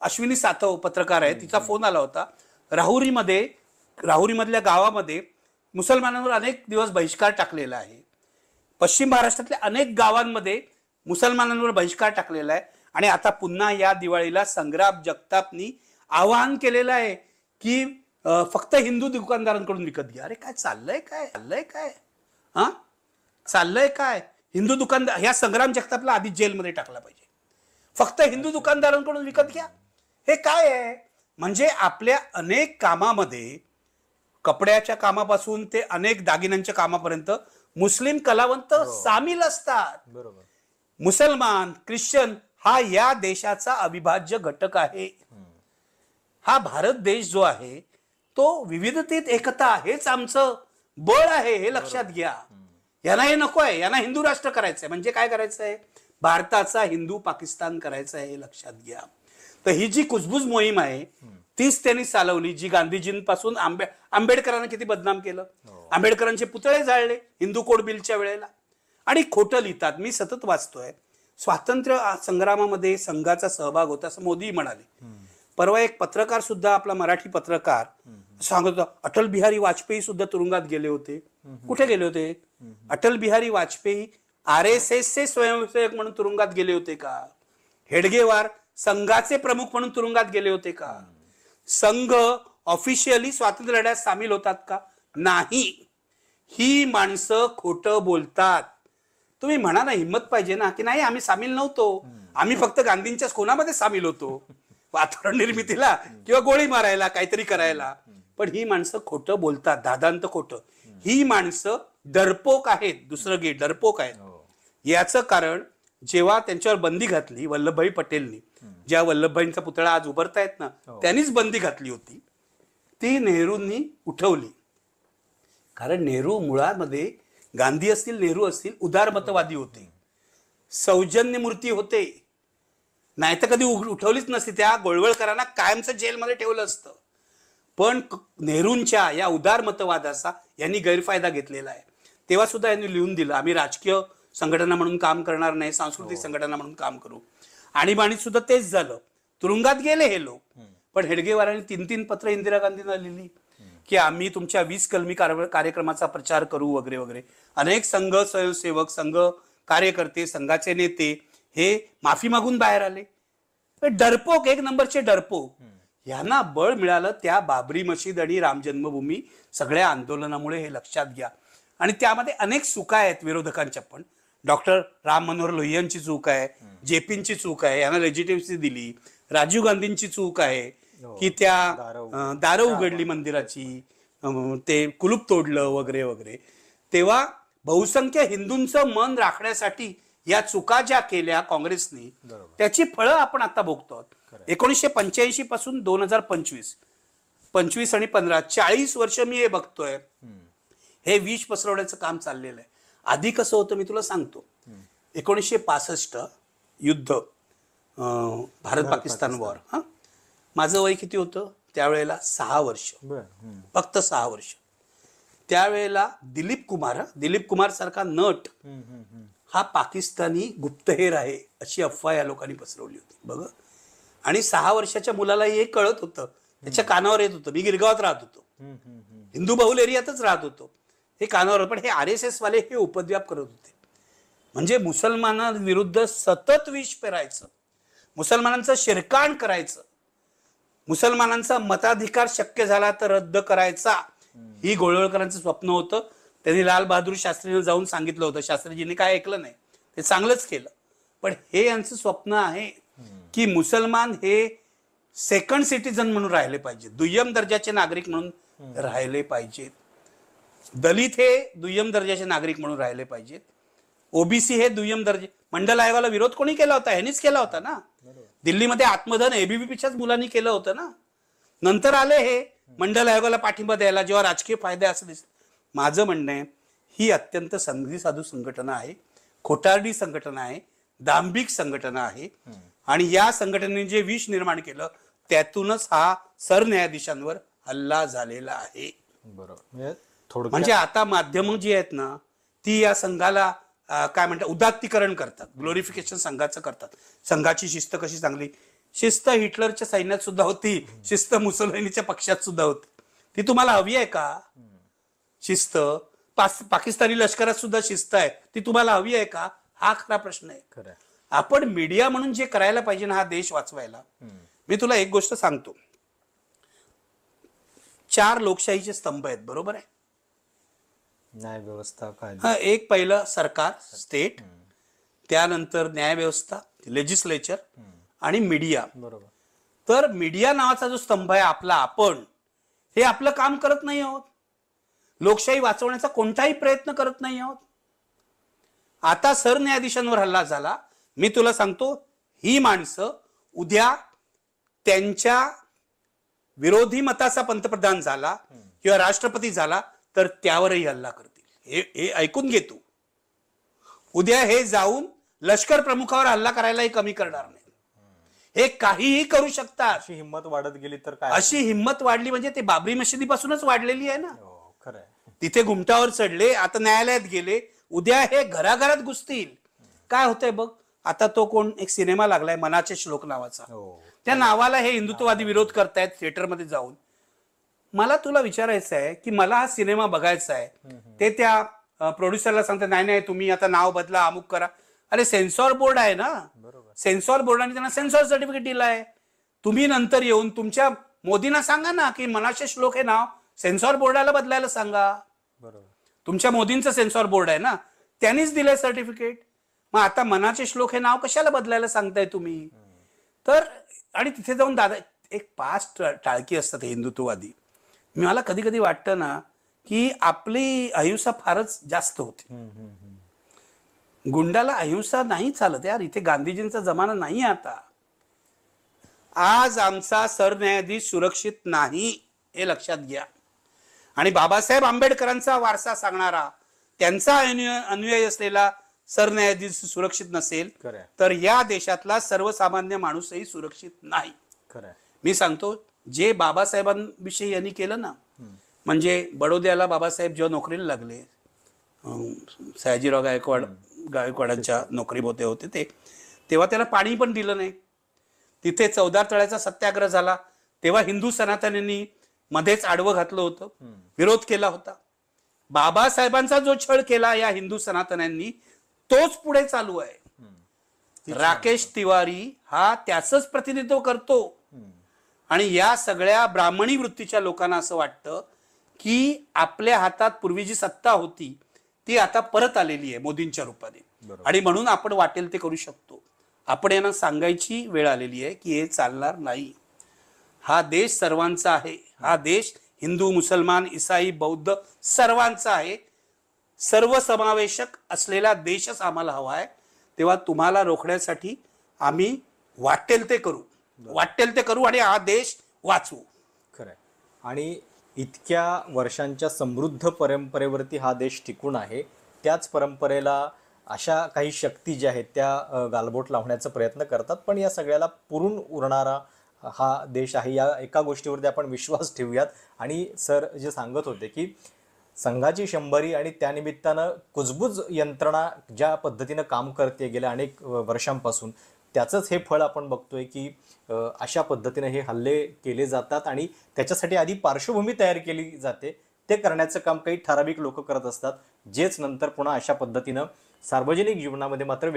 अश्विनी सातव पत्रकार आहे, तिचा फोन आला होता. राहुरीमधल्या गावामध्ये मुसलमानांवर अनेक दिवस बहिष्कार टाकलेला आहे. पश्चिम महाराष्ट्रातल्या अनेक गावांमध्ये मुसलमानांवर बहिष्कार टाकलेला आहे. आणि आता पुन्हा या दिवाळीला संग्राम जगतापनी आवाहन केलेलं आहे की फक्त हिंदू दुकानदारांकडून विकत घ्या. अरे काय चाललंय काय हिंदू दुकानदार, ह्या संग्राम जगतापला आधी जेलमध्ये टाकला पाहिजे. फक्त हिंदू दुकानदारांकडून विकत घ्या, हे काय आहे. म्हणजे आपल्या अनेक कामामध्ये, कपड्याच्या कामापासून ते अनेक दागिन्यांच्या कामापर्यंत मुस्लिम कलावंत सामील असतात. बरोबर. मुसलमान, ख्रिश्चन हा या देशाचा अविभाज्य घटक आहे. हा भारत देश जो आहे तो विविधतेत एकता, हेच आमचं बळ आहे, हे लक्षात घ्या. यांना हे नको आहे, यांना हिंदू राष्ट्र करायचंय. म्हणजे काय करायचंय, भारताचा हिंदू पाकिस्तान करायचा आहे, हे लक्षात घ्या. तर ही जी कुजबूज मोहीम आहे तीच त्यांनी चालवली, जी गांधीजींपासून आंबेडकरांना किती बदनाम केलं. आंबेडकरांचे पुतळे जाळले हिंदू कोड बिलच्या वेळेला. आणि खोटं लिहितात. मी सतत वाचतोय, स्वातंत्र्य संग्रामामध्ये संघाचा सहभाग होता असं मोदी म्हणाले. परवा एक पत्रकार सुद्धा, आपला मराठी पत्रकार सांगत होता, अटल बिहारी वाजपेयी सुद्धा तुरुंगात गेले होते. कुठे गेले होते? अटल बिहारी वाजपेयी RSS चे स्वयंसेवक म्हणून तुरुंगात गेले होते का? हेडगेवार संघाचे प्रमुख म्हणून तुरुंगात गेले होते का? संघ ऑफिशियली स्वातंत्र्य लढ्यात सामील होतात का? नाही. ही माणसं खोटं बोलतात. तुम्ही म्हणा ना, हिंमत पाहिजे ना, की नाही आम्ही सामील नव्हतो, आम्ही फक्त गांधींच्या कोणामध्ये सामील होतो, वातावरण निर्मितीला किंवा गोळी मारायला, काहीतरी करायला. पण ही माणसं खोटं बोलतात, दादांत खोटं. ही माणसं डरपोक आहेत. दुसरं डरपोक आहेत. याचं कारण, जेव्हा त्यांच्यावर बंदी घातली वल्लभभाई पटेलनी, ज्या वल्लभभाईंचा पुतळा आज उभारतायत ना, त्यांनीच बंदी घातली होती, ती नेहरूंनी उठवली. कारण नेहरू मुळामध्ये, गांधी असतील, नेहरू असतील, उदारमतवादी होते, सौजन्य मूर्ती होते. नाही तर कधी उठवलीच नसती. त्या गोळवळकरांना कायमचं जेलमध्ये ठेवलं असतं. पण नेहरूंच्या या उदारमतवादाचा यांनी गैरफायदा घेतलेला आहे. तेव्हा सुद्धा यांनी लिहून दिलं, आम्ही राजकीय संघटना म्हणून काम करणार नाही, सांस्कृतिक संघटना म्हणून काम करू. आणीबाणीत सुद्धा तेच झालं. तुरुंगात गेले हे लोक. पण हेडगेवारांनी 3 पत्र इंदिरा गांधींना लिहिली की आम्ही तुमच्या 20 कलमी कार्यक्रमाचा प्रचार करू वगैरे वगैरे. अनेक संघ स्वयंसेवक, संघ कार्यकर्ते, संघाचे नेते हे माफी मागून बाहेर आले. डरपोक, एक नंबरचे डरपोक. यांना बळ मिळालं त्या बाबरी मशीद आणि राम जन्मभूमी सगळ्या आंदोलनामुळे, हे लक्षात घ्या. आणि त्यामध्ये अनेक चुका आहेत विरोधकांच्या. पण डॉक्टर राम मनोहर लोहियांची चूक आहे, जेपींची चूक आहे, यांना लेजिटिमेसी दिली. राजीव गांधींची चूक आहे की त्या दारं उघडली मंदिराची, ते कुलूप तोडलं वगैरे वगैरे. तेव्हा बहुसंख्य हिंदूंचं मन राखण्यासाठी या चुका ज्या केल्या काँग्रेसनी, त्याची फळं आपण आता भोगतो. 1985 पासून 2025 आणि 15, 40 वर्ष मी हे बघतोय. हे विष पसरवण्याचं काम चाललेलं आहे. आधी कसं होतं मी तुला सांगतो. 1965 युद्ध, भारत पाकिस्तान वॉर. हां, माझं वय किती होतं त्यावेळेला? 6 वर्ष, फक्त 6 वर्ष. त्यावेळेला दिलीप कुमार सारखा नट हा पाकिस्तानी गुप्तहेर आहे अशी अफवा या लोकांनी पसरवली होती बघ. आणि 6 वर्षाच्या मुलाला हे कळत होतं, त्याच्या कानावर येत होतं. मी गिरगावात राहत होतो, हिंदू बहुल एरियातच राहत होतो, हे कानावर. पण हे RSS वाले हे उपद्व्याप करत होते. म्हणजे मुसलमानांविरुद्ध सतत विष पेरायचं, मुसलमानांचं शिरकाण करायचं, मुसलमानांचा मताधिकार शक्य झाला तर रद्द करायचा, ही गोळवळकरांचं स्वप्न होतं. त्यांनी लाल बहादूर शास्त्रींना जाऊन सांगितलं होतं. शास्त्रीजींनी काय ऐकलं नाही, ते चांगलंच केलं. पण हे यांचं स्वप्न आहे की मुसलमान हे सेकंड सिटीजन म्हणून राहिले पाहिजेत, दुय्यम दर्जाचे नागरिक म्हणून राहिले पाहिजेत. दलित हे दुय्यम दर्जाचे नागरिक म्हणून राहिले पाहिजेत. ओबीसी हे दुय्यम दर्जे. मंडल आयोगाला विरोध कोणी केला होता? ह्यांनीच केला होता ना. दिल्लीमध्ये आत्मधन ABVPच्याच मुलांनी केलं होतं ना. नंतर आले हे मंडल आयोगाला पाठिंबा द्यायला, जेव्हा राजकीय फायदे असं दिसत. माझं म्हणणं आहे, ही अत्यंत संधी साधू संघटना आहे, खोटारडी संघटना आहे, दांभिक संघटना आहे. आणि या संघटनेने जे विष निर्माण केलं त्यातूनच हा सरन्यायाधीशांवर हल्ला झालेला आहे. बरोबर. म्हणजे आता माध्यमं जी आहेत ना, ती या संघाला काय म्हणतात, उदात्तीकरण करतात, ग्लोरिफिकेशन संघाचं करतात. संघाची शिस्त कशी चांगली, शिस्त हिटलरच्या सैन्यात सुद्धा होती, शिस्त मुसोलिनीच्या पक्षात सुद्धा होती. ती तुम्हाला हवी आहे का शिस्त? पाकिस्तानी लष्करात सुद्धा शिस्त आहे, ती तुम्हाला हवी आहे का? हा खरा प्रश्न आहे. आपण मीडिया म्हणून जे करायला पाहिजे ना हा देश वाचवायला, मी तुला एक गोष्ट सांगतो. 4 लोकशाहीचे स्तंभ आहेत, बरोबर आहे? न्याय व्यवस्था काय? एक पहिलं सरकार, स्टेट, त्यानंतर न्याय व्यवस्था, लेजिस्लेचर आणि मीडिया. बरोबर. तर मीडिया नावाचा जो स्तंभ आहे आपला, आपण हे आपलं काम करत नाही आहोत. लोकशाही वाचवण्याचा कोणताही प्रयत्न करत नाही आहोत. आता सरन्यायाधीशांवर हल्ला झाला. मी तुला सांगतो, ही माणसं उद्या त्यांच्या विरोधी मताचा पंतप्रधान झाला किंवा राष्ट्रपती झाला तर त्यावरही हल्ला करतील. हे ऐकून घे तू. उद्या हे जाऊन लष्कर प्रमुखावर हल्ला करायलाही कमी करणार नाही. हे काहीही करू शकतात. अशी हिंमत वाढत गेली तर काय? अशी हिंमत वाढली म्हणजे ते बाबरी मशिदीपासूनच वाढलेली आहे ना. खरंय. तिथे घुमटावर चढले, आता न्यायालयात गेले, उद्या हे घराघरात घुसतील. काय होतंय बघ, आता तो कोण एक सिनेमा लागलाय मनाचे श्लोक नावाचा, त्या नावाला हे हिंदुत्ववादी विरोध करतायत थिएटरमध्ये जाऊन. मला तुला विचारायचं आहे की मला हा सिनेमा बघायचा आहे, ते त्या प्रोड्युसरला सांगते नाही नाही तुम्ही आता नाव बदला, अमुक करा. अरे सेन्सॉर बोर्ड आहे ना, सेन्सॉर बोर्डाने त्यांना सेन्सॉर सर्टिफिकेट दिलं आहे. तुम्ही नंतर येऊन तुमच्या मोदींना सांगा ना की मनाचे श्लोक हे नाव सेन्सॉर बोर्डाला बदलायला सांगा. बरोबर. तुमच्या मोदींचं सेन्सॉर बोर्ड आहे ना, त्यांनीच दिलंय सर्टिफिकेट. मग आता मनाचे श्लोक हे नाव कशाला बदलायला सांगताय तुम्ही? तर आणि तिथे जाऊन दादा एक 5 टाळकी असतात हिंदुत्ववादी. मला कधी कधी वाटतं ना की आपली अहिंसा फारच जास्त होते. गुंडाला अहिंसा नाही चालत यार. इथे गांधीजींचा जमाना नाही आता. आज आमचा सरन्यायाधीश सुरक्षित नाही हे लक्षात घ्या. आणि बाबासाहेब आंबेडकरांचा वारसा सांगणारा, त्यांचा अनुयायी असलेला सरन्यायाधीश सुरक्षित नसेल तर या देशातला सर्वसामान्य माणूसही सुरक्षित नाही. मी सांगतो, जे बाबासाहेबांविषयी यांनी केलं ना, म्हणजे बडोद्याला बाबासाहेब जेव्हा नोकरीला लागले, सयाजीराव गायकवाडांच्या नोकरीमध्ये होते ते, तेव्हा त्याला पाणी पण दिलं नाही. तिथे 14 तळ्याचा सत्याग्रह झाला तेव्हा हिंदू सनातनींनी मध्येच आडवं घातलं होतं, विरोध केला होता. बाबासाहेबांचा जो छळ केला या हिंदू सनातन्यांनी तोच पुढे चालू आहे. राकेश तिवारी हा त्याचंच प्रतिनिधित्व करतो. आणि या सगळ्या ब्राह्मणी वृत्तीच्या लोकांना असं वाटतं की आपल्या हातात पूर्वी जी सत्ता होती ती आता परत आलेली आहे मोदींच्या रूपाने, आणि म्हणून आपण वाटेल ते करू शकतो. आपण यांना सांगायची वेळ आलेली आहे की हे चालणार नाही. हा देश सर्वांचा आहे. हा देश हिंदू, मुसलमान, ईसाई, बौद्ध सर्वांचा आहे. सर्वसमावेशक असलेला देशच आम्हाला हवा आहे. तेव्हा तुम्हाला रोखण्यासाठी आम्ही वाटेल ते करू आणि हा देश वाचवू. खरंय. आणि इतक्या वर्षांच्या समृद्ध परंपरेवरती हा देश टिकून आहे. त्याच परंपरेला अशा काही शक्ती ज्या आहेत त्या गालबोट लावण्याचा प्रयत्न करतात, पण या सगळ्याला पुरून उरणारा हा देश आहे. या एका गोष्टीवरती आपण विश्वास ठेवूयात. आणि सर जे सांगत होते की संघाची 100री आणि त्यानिमित्तानं कुजबूज यंत्रणा ज्या पद्धतीनं काम करते गेल्या अनेक वर्षांपासून, त्याचंच हे फळ आपण बघतोय की अशा पद्धतीने हे हल्ले केले जातात आणि त्याच्यासाठी आधी पार्श्वभूमी तयार केली जाते. ते करण्याचं काम काही ठराविक लोक करत असतात, जेच नंतर पुन्हा अशा पद्धतीनं सार्वजनिक जीवनामध्ये मात्र